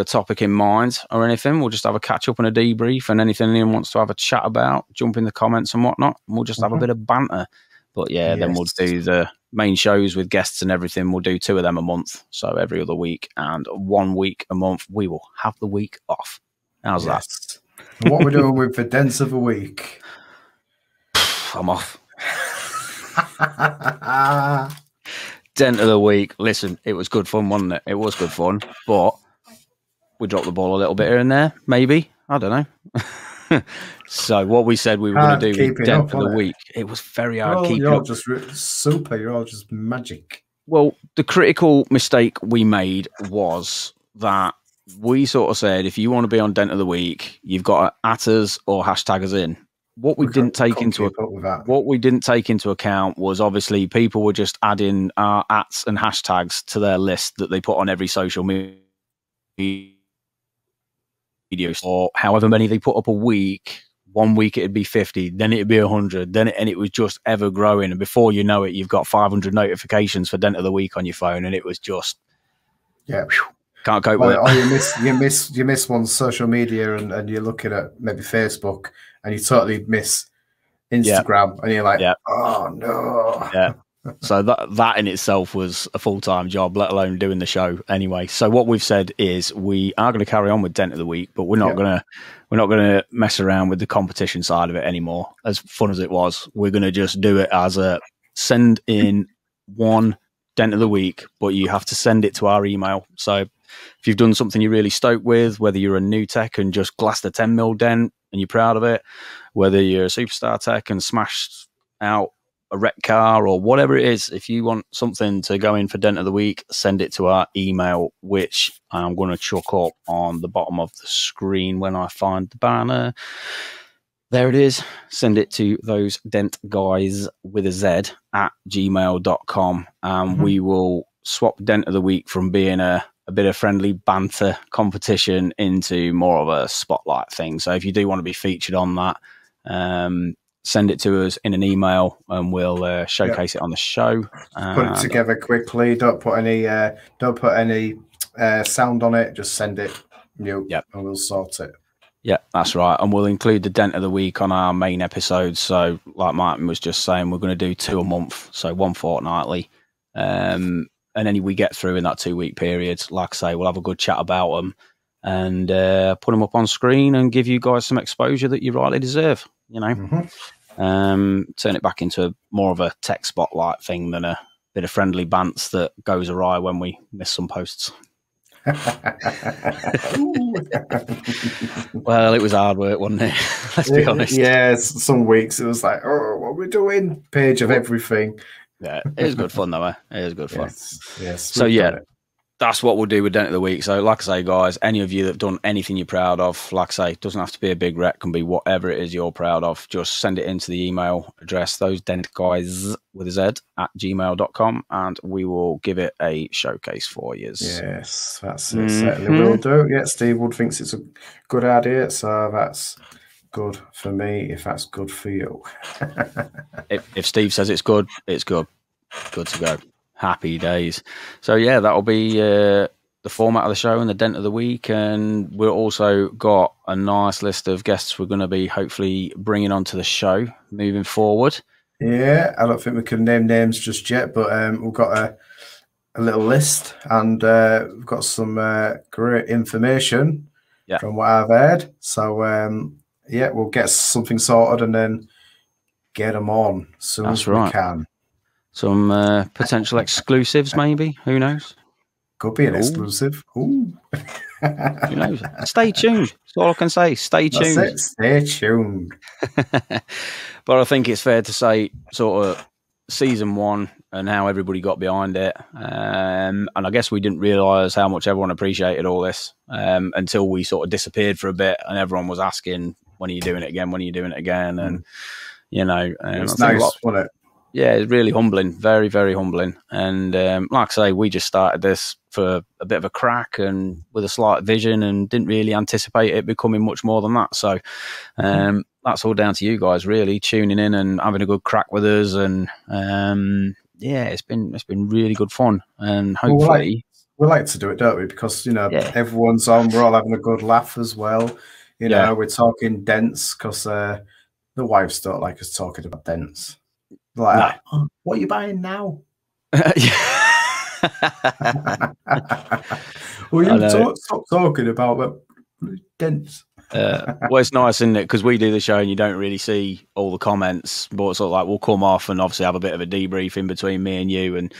topic in mind or anything. We'll just have a catch up and a debrief, and anything anyone wants to have a chat about, jump in the comments and whatnot, and we'll just have a bit of banter. But then we'll do the main shows with guests and everything. We'll do 2 of them a month, so every other week, and 1 week a month we will have the week off. How's that? What we're doing with the dents of the week? I'm off. Dent of the week. Listen, it was good fun, wasn't it? It was good fun, but we dropped the ball a little bit here and there, maybe. I don't know. So what we said we were going to do with Dent of the week, it was very hard keeping You're up. just super. You're all just magic. Well, the critical mistake we made was that we sort of said, if you want to be on Dent of the week, you've got to at us or hashtag us in. What we didn't take into account was obviously people were just adding our ats and hashtags to their list that they put on every social media or however many they put up a week. 1 week it'd be 50, then it'd be 100, and it was just ever growing. And before you know it, you've got 500 notifications for Dent of the Week on your phone, and it was just can't cope with it. Or you miss one social media, and you're looking at maybe Facebook, and you totally miss Instagram, and you're like, oh no. Yeah. So that in itself was a full-time job, let alone doing the show anyway. So what we've said is we are going to carry on with Dent of the Week, but we're not going to mess around with the competition side of it anymore. As fun as it was, we're going to just do it as a send in one Dent of the Week, but you have to send it to our email. So if you've done something you're really stoked with, whether you're a new tech and just glassed a 10mm dent and you're proud of it, whether you're a superstar tech and smashed out a wreck car or whatever it is, if you want something to go in for Dent of the Week, send it to our email, which I'm going to chuck up on the bottom of the screen when I find the banner. There it is. Send it to those Dent guys with a Z at gmail.com, and we will swap Dent of the Week from being a bit of friendly banter competition into more of a spotlight thing. So if you do want to be featured on that, send it to us in an email and we'll showcase it on the show. Put it together quickly. Don't put any sound on it. Just send it and we'll sort it. Yeah, that's right. And we'll include the Dent of the Week on our main episodes. So like Martin was just saying, we're going to do 2 a month, so 1 fortnightly. And any we get through in that 2-week period, like I say, we'll have a good chat about them and put them up on screen and give you guys some exposure that you rightly deserve, you know. Turn it back into more of a tech spotlight thing than a bit of friendly bants that goes awry when we miss some posts. Well, it was hard work, wasn't it? Let's be honest. Yeah, some weeks it was like, oh, what are we doing? Page of everything. Yeah, it was good fun though. It was good fun. Yes. So yeah, that's what we'll do with Dent of the Week. So like I say, guys, any of you that have done anything you're proud of, like I say, it doesn't have to be a big wreck, can be whatever it is you're proud of. Just send it into the email address, those Dent guys with a Z at gmail.com, and we will give it a showcase for you. Yes, that's it. Certainly will do. Yeah, Steve Wood thinks it's a good idea, so that's good for me if that's good for you. if Steve says it's good, it's good. Good to go. Happy days. So yeah, that'll be the format of the show and the Dent of the Week, and we've also got a nice list of guests we're going to be hopefully bringing onto the show moving forward. Yeah, I don't think we can name names just yet, but we've got a little list, and we've got some great information from what I've heard. So yeah, we'll get something sorted and then get them on as soon as we can. Some potential exclusives, maybe. Who knows? Could be an exclusive. Ooh. Who knows? Stay tuned. That's all I can say. Stay tuned. That's it. Stay tuned. But I think it's fair to say, sort of, season 1 and how everybody got behind it. And I guess we didn't realise how much everyone appreciated all this until we sort of disappeared for a bit and everyone was asking, when are you doing it again? When are you doing it again? And, you know. It's nice, wasn't it? Yeah, it's really humbling, very, very humbling. And like I say, we just started this for a bit of a crack and with a slight vision and didn't really anticipate it becoming much more than that. So that's all down to you guys, really, tuning in and having a good crack with us. And yeah, it's been really good fun. And hopefully... We like to do it, don't we? Because, you know, everyone's on, we're all having a good laugh as well. You know, we're talking dents because the wives don't like us talking about dents. Like, oh, what are you buying now? Well, you stop talking about dents. Well, it's nice, isn't it? Because we do the show and you don't really see all the comments, but it's sort of like we'll come off and obviously have a bit of a debrief in between me and you and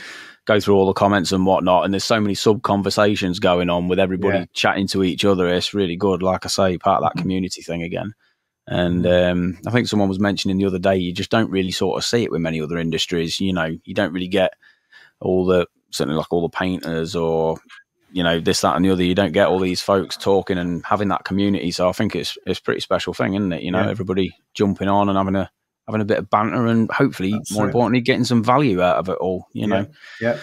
go through all the comments and whatnot. And there's so many sub conversations going on with everybody chatting to each other. It's really good. Like I say, part of that community thing again. And I think someone was mentioning the other day, you just don't really sort of see it with many other industries. You know, you don't really get certainly like all the painters or, you know, this, that and the other. You don't get all these folks talking and having that community. So I think it's a pretty special thing, isn't it? You know, everybody jumping on and having a bit of banter and hopefully, more importantly, getting some value out of it all, you know. Yeah.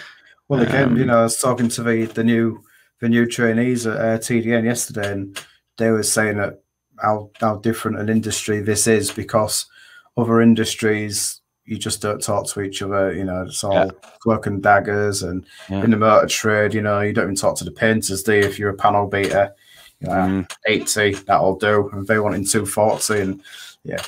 Well, again, you know, I was talking to the new trainees at TDN yesterday, and they were saying that how different an industry this is, because other industries you just don't talk to each other. You know, it's all cloak and daggers, and in the motor trade, you know, you don't even talk to the painters, do you? If you're a panel beater, you know, 80, that'll do, and they wanting 240, and yeah.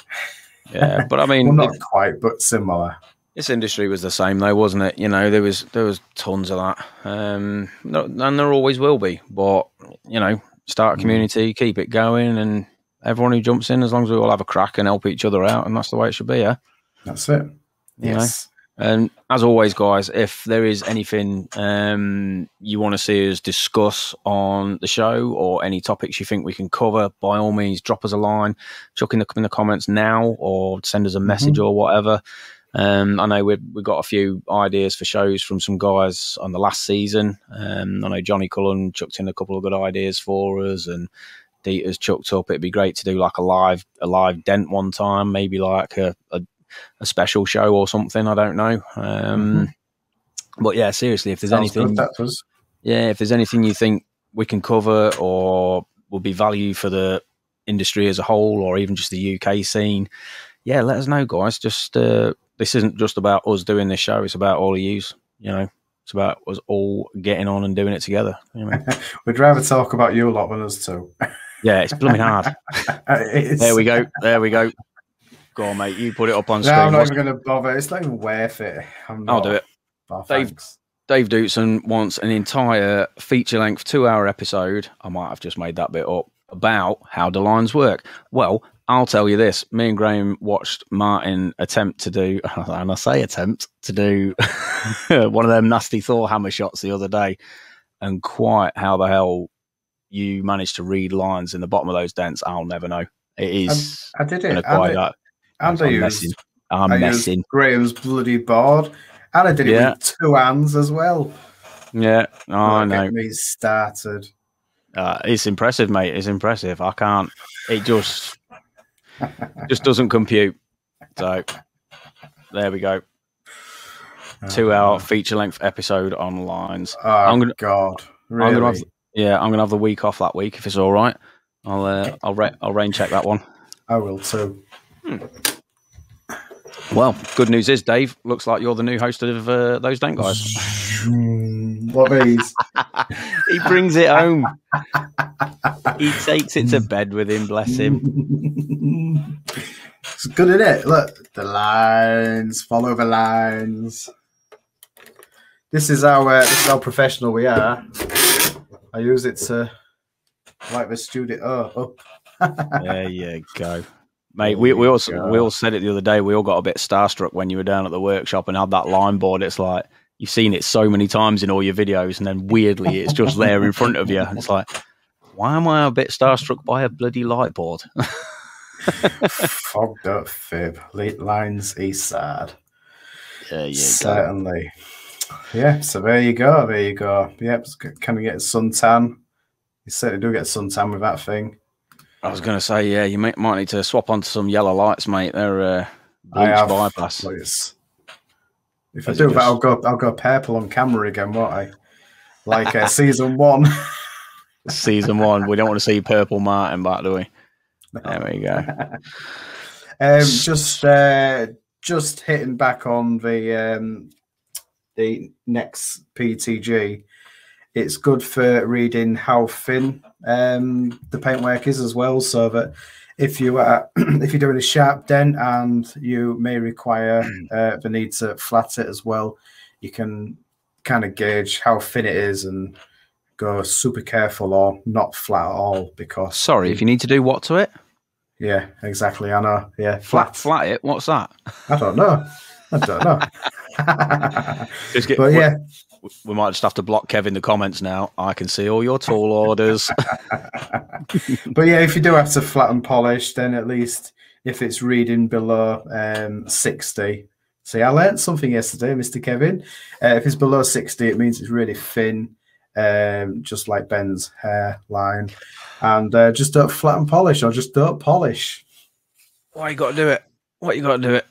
But I mean, well, not quite, but similar. This industry was the same though, wasn't it? You know, there was tons of that, and there always will be. But you know, start a community, keep it going, and everyone who jumps in, as long as we all have a crack and help each other out, and that's the way it should be, yeah? That's it. Yes. And as always, guys, if there is anything you want to see us discuss on the show or any topics you think we can cover, by all means, drop us a line, chuck in the comments now, or send us a message or whatever. I know we've got a few ideas for shows from some guys on the last season. I know Johnny Cullen chucked in a couple of good ideas for us, and Dieter's chucked up. It'd be great to do like a live Dent one time, maybe like a special show or something. I don't know. But yeah, seriously, if there's anything, if there's anything you think we can cover or will be value for the industry as a whole, or even just the UK scene, yeah, let us know, guys. Just this isn't just about us doing this show; it's about all of yous. You know, it's about us all getting on and doing it together. You know? We'd rather talk about you a lot than us too. Yeah, it's blooming hard. There we go. Go on, mate. You put it up on screen. I'm not even going to bother. It's not even worth it. I'll do it. Oh, Dave Dootson wants an entire feature-length 2-hour episode. I might have just made that bit up about how the lines work. Well, I'll tell you this. Me and Graham watched Martin attempt to do, and I say attempt to do, one of them nasty Thor hammer shots the other day, and quite how the hell you managed to read lines in the bottom of those dents, I'll never know. It is. I did it. I'm messing. Graham's bloody board. And I did it with 2 hands as well. Yeah, I know. Get me started. It's impressive, mate. It's impressive. I can't. It just doesn't compute. So there we go. 2-hour feature-length episode on lines. Oh, God. Really? I'm gonna have the week off that week if it's all right. I'll rain check that one. I will too. Well, good news is, Dave, looks like you're the new host of Those Dent Guys. What these? He brings it home. He takes it to bed with him, bless him. It's good, isn't it? Look, the lines, follow the lines. This is how professional we are. I use it to light the studio up. There you go. Mate, we all said it the other day. We all got a bit starstruck when you were down at the workshop and had that line board. It's like you've seen it so many times in all your videos, and then weirdly it's just there in front of you. And it's like, why am I a bit starstruck by a bloody light board? Fogged up fib. Late lines east side. Yeah, certainly. Yeah, so there you go. Yep, kind of get a suntan. You certainly do get a suntan with that thing. I was going to say, yeah, you might need to swap onto some yellow lights, mate. They're bleach bypass. Please. If I do that, I'll go purple on camera again, won't I? Like season 1. Season 1. We don't want to see purple Martin back, do we? There we go. Just hitting back on the next PTG. It's good for reading how thin the paintwork is as well, so that if you're doing a sharp dent and you may require the need to flat it as well, you can kind of gauge how thin it is and go super careful or not flat at all. Because if you need to do what to it? Yeah, exactly. I know. Yeah, flat it. What's that? I don't know. Yeah. We might just have to block Kev in the comments now. I can see all your tool orders. But yeah, if you do have to flatten polish, then at least if it's reading below 60. See, I learned something yesterday, Mr. Kevin. If it's below 60, it means it's really thin, just like Ben's hairline. And just don't flatten polish, or just don't polish. Why you got to do it?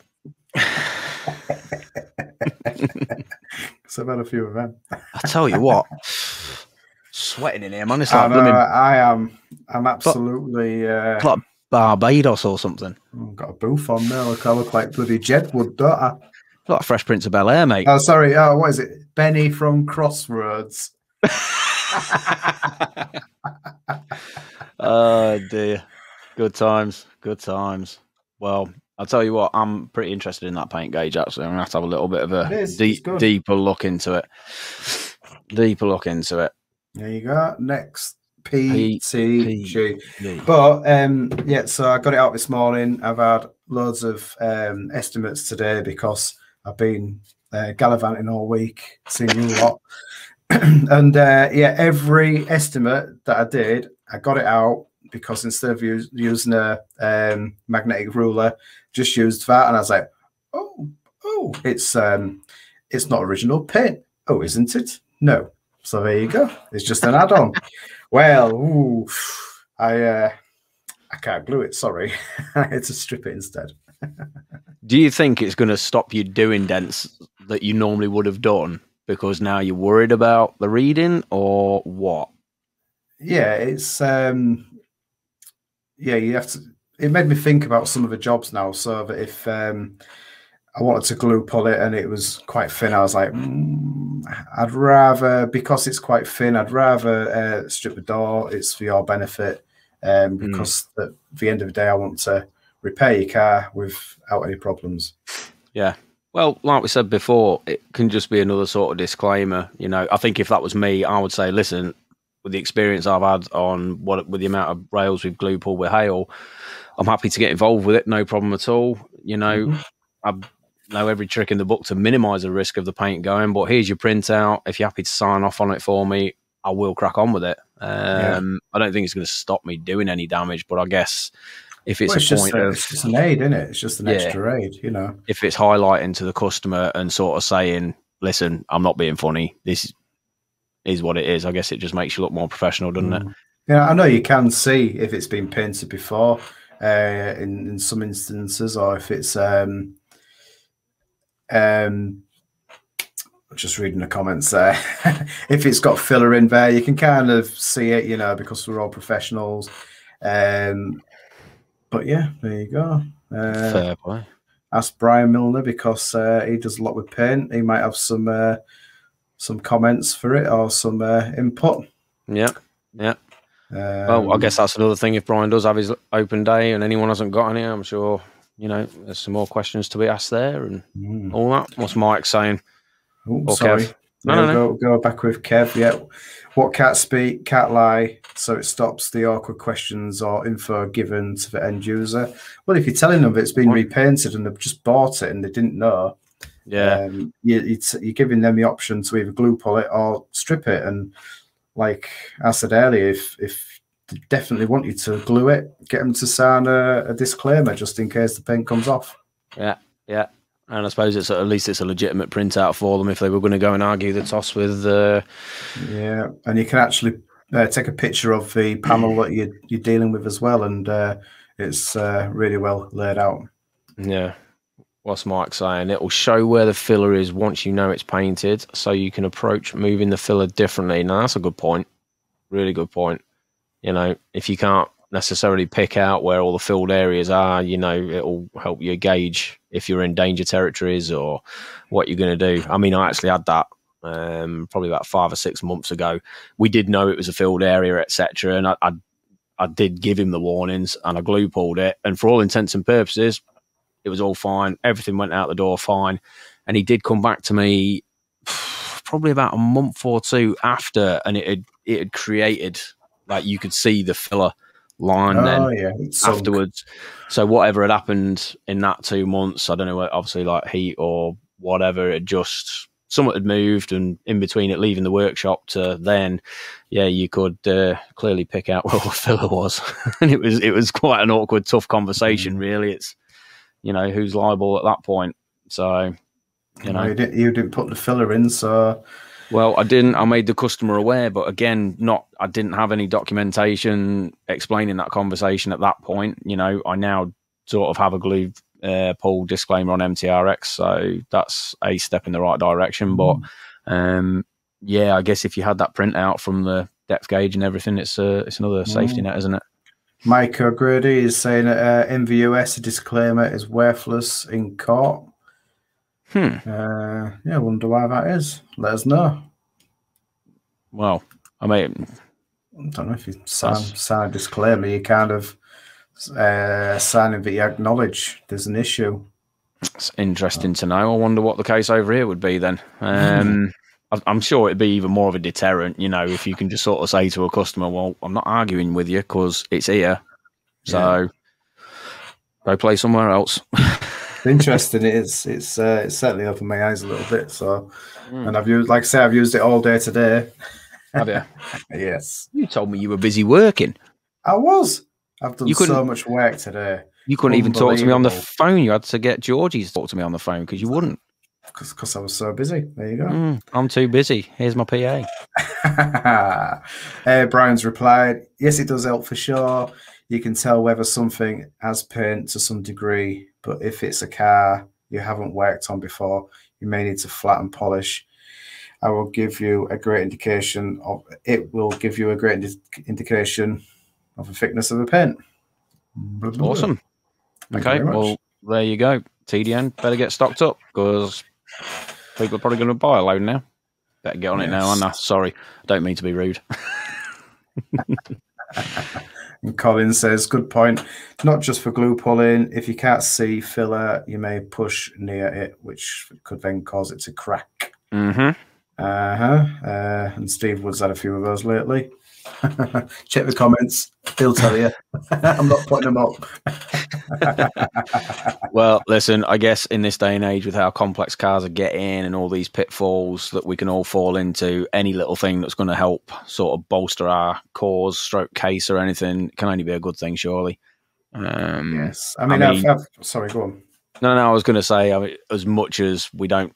So I've had a few of them. I tell you what, sweating in here, man. It's like I'm absolutely like Barbados or something. I've got a booth on there. I look like bloody Jedwood, don't I? Like Fresh Prince of Bel-Air, mate. Oh, sorry. Oh, what is it? Benny from Crossroads. Oh dear. Good times. Well, I'll tell you what, I'm pretty interested in that paint gauge, actually. I'm going to have to have a little bit of a deeper look into it. There you go. Next, PTG. But, so I got it out this morning. I've had loads of estimates today because I've been gallivanting all week, seeing you a lot. And yeah, every estimate that I did, I got it out because instead of using a magnetic ruler, just used that. And I was like, oh, it's not original paint. Oh, isn't it? No. So there you go. It's just an add-on. Well, ooh, I can't glue it. Sorry, I had to strip it instead. Do you think it's going to stop you doing dents that you normally would have done because now you're worried about the reading, or what? Yeah, it's yeah, you have to. It made me think about some of the jobs now. So that if I wanted to glue pull it and it was quite thin, I was like, I'd rather, because it's quite thin, I'd rather strip the door. It's for your benefit, because at the end of the day, I want to repair your car without any problems. Yeah. Well, like we said before, it can just be another sort of disclaimer. You know, I think if that was me, I would say, listen, with the experience I've had with the amount of rails we've glue pulled with hail, I'm happy to get involved with it. No problem at all. You know, I know every trick in the book to minimize the risk of the paint going, but here's your printout. If you're happy to sign off on it for me, I will crack on with it. I don't think it's going to stop me doing any damage, but I guess if it's it's just an aid, isn't it? It's just an extra aid, you know. If it's highlighting to the customer and sort of saying, listen, I'm not being funny, this is what it is, I guess it just makes you look more professional, doesn't it? Yeah, I know you can see if it's been painted before in some instances, or if it's just reading the comments there. If it's got filler in there, you can kind of see it, you know, because we're all professionals. But yeah, there you go. Fair play. Ask Brian Milner, because he does a lot with paint. He might have some comments for it or some input. Yeah. Well, I guess that's another thing. If Brian does have his open day and anyone hasn't got any, I'm sure, you know, there's some more questions to be asked there and all that. What's Mike saying? Oh, sorry. Kev? No. Go back with Kev. Yeah. What can't speak, can't lie, so it stops the awkward questions or info given to the end user. Well, if you're telling them it's been repainted and they've just bought it and they didn't know, you're giving them the option to either glue pull it or strip it. And like I said earlier, if they definitely want you to glue it, get them to sign a disclaimer just in case the paint comes off. Yeah. And I suppose it's at least it's a legitimate printout for them if they were going to go and argue the toss with. Yeah, and you can actually take a picture of the panel that you're dealing with as well, and it's really well laid out. Yeah. What's Mike saying? It will show where the filler is once you know it's painted, so you can approach moving the filler differently. Now, that's a good point. Really good point. You know, if you can't necessarily pick out where all the filled areas are, you know, it'll help you gauge if you're in danger territories or what you're going to do. I mean, I actually had that probably about 5 or 6 months ago. We did know it was a filled area, etc., and I did give him the warnings, and I glue pulled it, and for all intents and purposes, it was all fine. Everything went out the door fine, and he did come back to me probably about a month or two after, and it had created, like, you could see the filler line afterwards. So whatever had happened in that 2 months, I don't know, obviously like heat or whatever, it just somewhat had moved, and in between it leaving the workshop to then, you could clearly pick out where the filler was. And it was quite an awkward, tough conversation, really. It's, you know, who's liable at that point. So, you know, you didn't put the filler in, so. Well, I didn't. I made the customer aware, but again, I didn't have any documentation explaining that conversation at that point. You know, I now sort of have a glue pull disclaimer on MTRX, so that's a step in the right direction. But I guess if you had that printout from the depth gauge and everything, it's another safety net, isn't it? Mike O'Grady is saying that in the US, a disclaimer is worthless in court. I wonder why that is. Let us know. Well, I mean, I don't know if you sign a disclaimer, you kind of signing that you acknowledge there's an issue. It's interesting to know. I wonder what the case over here would be then. I'm sure it'd be even more of a deterrent, you know, if you can just sort of say to a customer, well, I'm not arguing with you because it's here. So go play somewhere else. Interesting. It's certainly opened my eyes a little bit. So, and I've used, like I say, I've used it all day today. Have you? Yes, You told me you were busy working. I was. I've done You couldn't- so much work today. You couldn't even talk to me on the Unbelievable. phone. You had to get Georgie to talk to me on the phone because you wouldn't. Because I was so busy. There you go. I'm too busy. Here's my PA. Brian's replied, yes, it does help for sure. You can tell whether something has paint to some degree, but if it's a car you haven't worked on before, you may need to flatten polish. I will give you a great indication of it. Will give you a great indication of the thickness of the paint. Awesome. Thank you Okay, very much. well, there you go. TDN, better get stocked up because people are probably going to buy a load now. Better get on it now, aren't I? Sorry, I don't mean to be rude. And Colin says, good point. Not just for glue pulling. If you can't see filler, you may push near it, which could then cause it to crack. Mm-hmm. And Steve Wood's had a few of those lately. Check the comments. He'll tell you. I'm not putting them up. Well, listen, I guess in this day and age with how complex cars are getting and all these pitfalls that we can all fall into, any little thing that's going to help sort of bolster our cause, stroke case or anything can only be a good thing, surely. Yes. I mean, I've sorry, go on. No, I was going to say, I mean, as much as we don't,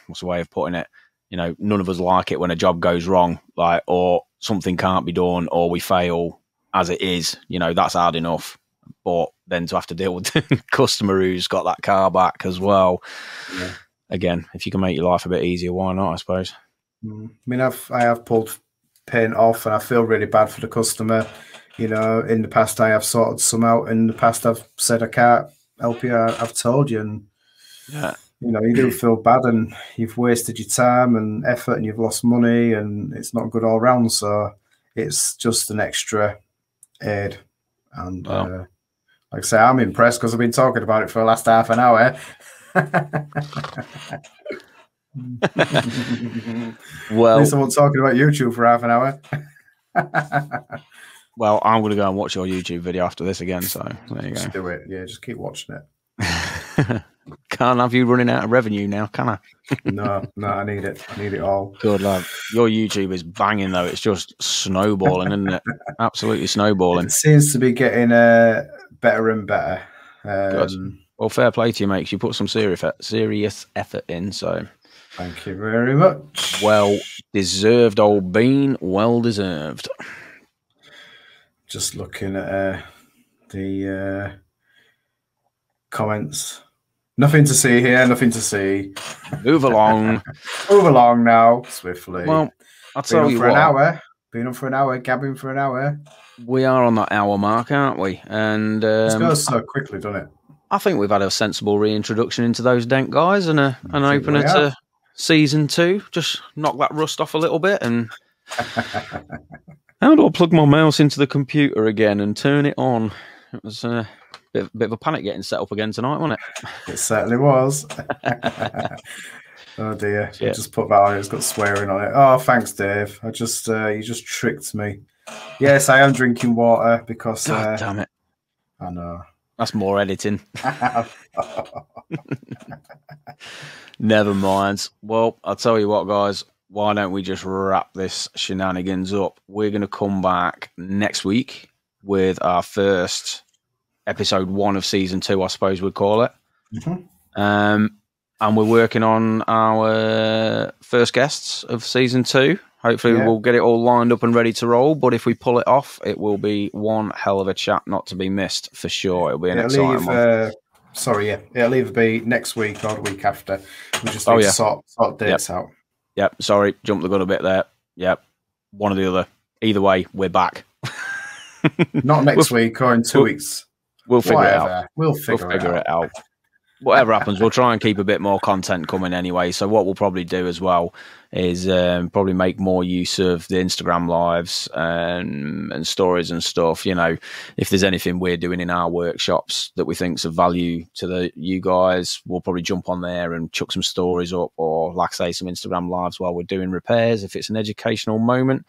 what's the way of putting it? You know, none of us like it when a job goes wrong, like, or something can't be done, or we fail as it is. You know, that's hard enough. But then to have to deal with the customer who's got that car back as well. Yeah. Again, if you can make your life a bit easier, why not? I suppose. I mean, I have pulled paint off, and I feel really bad for the customer. You know, in the past I have sorted some out. In the past I've said I can't help you. I've told you, and yeah. You know, you do feel bad, and you've wasted your time and effort, and you've lost money, and it's not good all round. So it's just an extra aid. And like I say, I'm impressed because I've been talking about it for the last half an hour. Well, at least I wasn't talking about YouTube for half an hour. Well, I'm going to go and watch your YouTube video after this again. So there you go. Just do it. Yeah, just keep watching it. Can't have you running out of revenue now, can I? No, I need it. I need it all. Good lad. Your YouTube is banging though. It's just snowballing, isn't it? Absolutely snowballing. It seems to be getting better and better. Good. Well, fair play to you, mate. You put some serious effort in. So thank you very much. Well deserved, old bean. Well deserved. Just looking at the comments. Nothing to see here, nothing to see. Move along. Move along now, swiftly. Well, I'll tell you what. Been on for an hour, gabbing for an hour. We are on that hour mark, aren't we? And it goes so quickly, doesn't it? I think we've had a sensible reintroduction into those Dent guys and an opener to season 2. Just knock that rust off a little bit. And how do I plug my mouse into the computer again and turn it on? It was a bit of a panic getting set up again tonight, wasn't it? It certainly was. Oh dear! Yeah. I just put that on. It's got swearing on it. Oh, thanks, Dave. You just tricked me. Yes, I am drinking water because. God damn it! I know. That's more editing. Never mind. Well, I'll tell you what, guys. Why don't we just wrap this shenanigans up? We're going to come back next week with our first episode 1 of season 2, I suppose we'd call it. Mm-hmm. And we're working on our first guests of season 2. Hopefully we'll get it all lined up and ready to roll. But if we pull it off, it will be one hell of a chat not to be missed for sure. It'll be an exciting one. It'll either be next week or the week after. We just need to sort dates out. Yep, sorry, jumped the gun a bit there. Yep, one or the other. Either way, we're back. Not next week or in 2 weeks. We'll figure it out. We'll figure it out. Whatever happens, we'll try and keep a bit more content coming anyway. So what we'll probably do as well is probably make more use of the Instagram lives and stories and stuff. You know, if there's anything we're doing in our workshops that we think's of value to you guys, we'll probably jump on there and chuck some stories up, or like I say, some Instagram lives while we're doing repairs if it's an educational moment.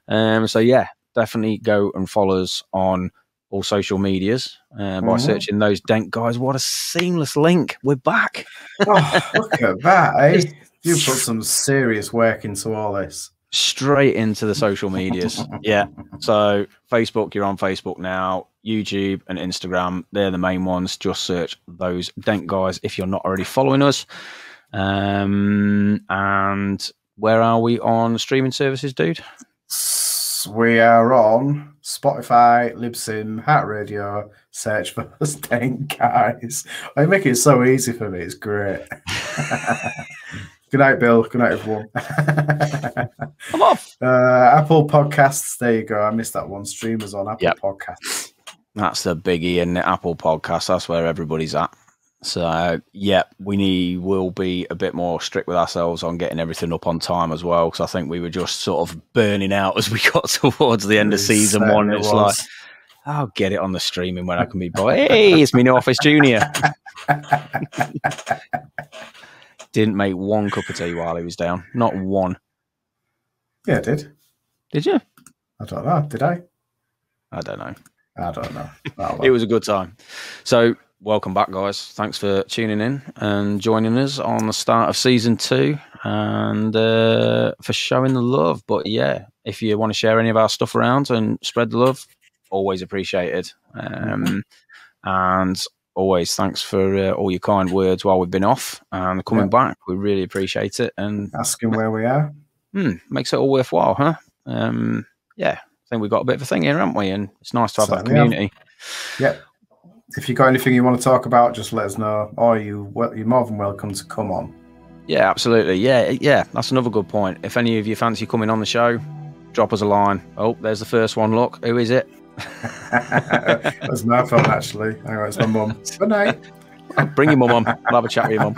So yeah, definitely go and follow us on all social medias by searching those Dent Guys. What a seamless link. We're back. Oh, look at that, eh? You put some serious work into all this. Straight into the social medias. Yeah. So Facebook, you're on Facebook now. YouTube and Instagram, they're the main ones. Just search those Dent Guys if you're not already following us. And where are we on streaming services, dude? We are on Spotify, Libsyn, Heart Radio. Search for us, Dent Guys. They make it so easy for me. It's great. Good night, Bill. Good night, everyone. I'm off. Apple Podcasts. There you go. I missed that one. Streamers on Apple Podcasts. That's the biggie in the Apple Podcast. That's where everybody's at. So, we'll be a bit more strict with ourselves on getting everything up on time as well, because I think we were just sort of burning out as we got towards the end of season one. It's like, I'll get it on the streaming when I can be by. Hey, it's me new Office Junior. Didn't make one cup of tea while he was down. Not one. Yeah, I did. Did you? I don't know. Did I? I don't know. I don't know. Oh, well. It was a good time. So, welcome back, guys. Thanks for tuning in and joining us on the start of season 2 and for showing the love. But yeah, if you want to share any of our stuff around and spread the love, always appreciated. And always thanks for all your kind words while we've been off and coming back. We really appreciate it. And asking where we are. Makes it all worthwhile, huh? Yeah, I think we've got a bit of a thing here, haven't we? And it's nice to have that community. Yep. If you've got anything you want to talk about, just let us know. Or you're more than welcome to come on. Yeah, absolutely. Yeah. That's another good point. If any of you fancy coming on the show, drop us a line. Oh, there's the first one. Look, who is it? That's my phone, actually. Hang on, it's my mum. Good night. Bring your mum on. I'll have a chat with your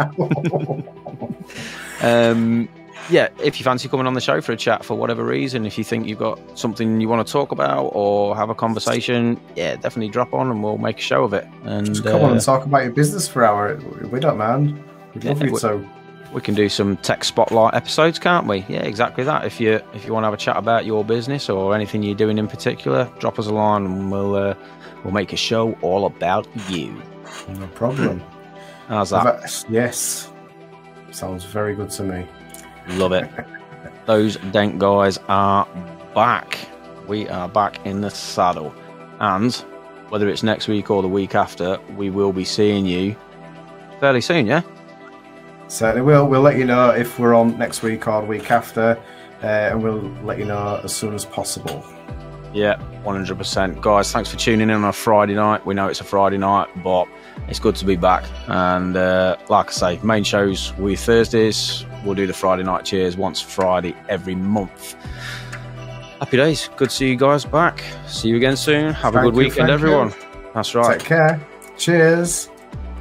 mum. Yeah, if you fancy coming on the show for a chat for whatever reason, if you think you've got something you want to talk about or have a conversation, yeah, definitely drop on and we'll make a show of it. And just come on and talk about your business for an hour. We don't mind. We'd love you to. We can do some tech spotlight episodes, can't we? Yeah, exactly that. If you want to have a chat about your business or anything you're doing in particular, drop us a line and we'll make a show all about you. No problem. How's that? Yes. Sounds very good to me. Love it. Those Dent Guys are back. We are back in the saddle. And whether it's next week or the week after, we will be seeing you fairly soon, yeah? Certainly will. We'll let you know if we're on next week or the week after, and we'll let you know as soon as possible. Yeah, 100%. Guys, thanks for tuning in on a Friday night. We know it's a Friday night, but it's good to be back. And like I say, main shows will be Thursdays. We'll do the Friday night cheers once Friday every month. Happy days. Good to see you guys back. See you again soon. Have a good weekend, everyone. That's right. Take care. Cheers.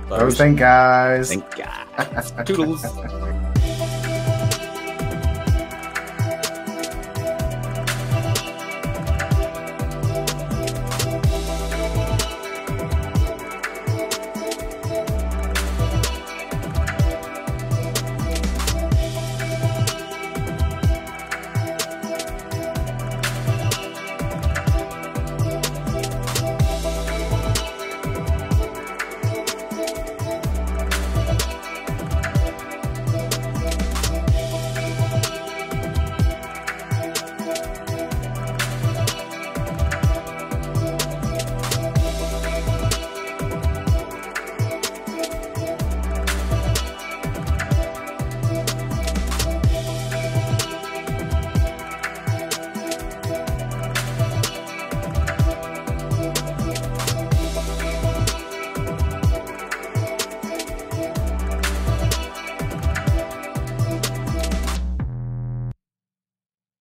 Those Dent Guys. Dent Guys. Toodles.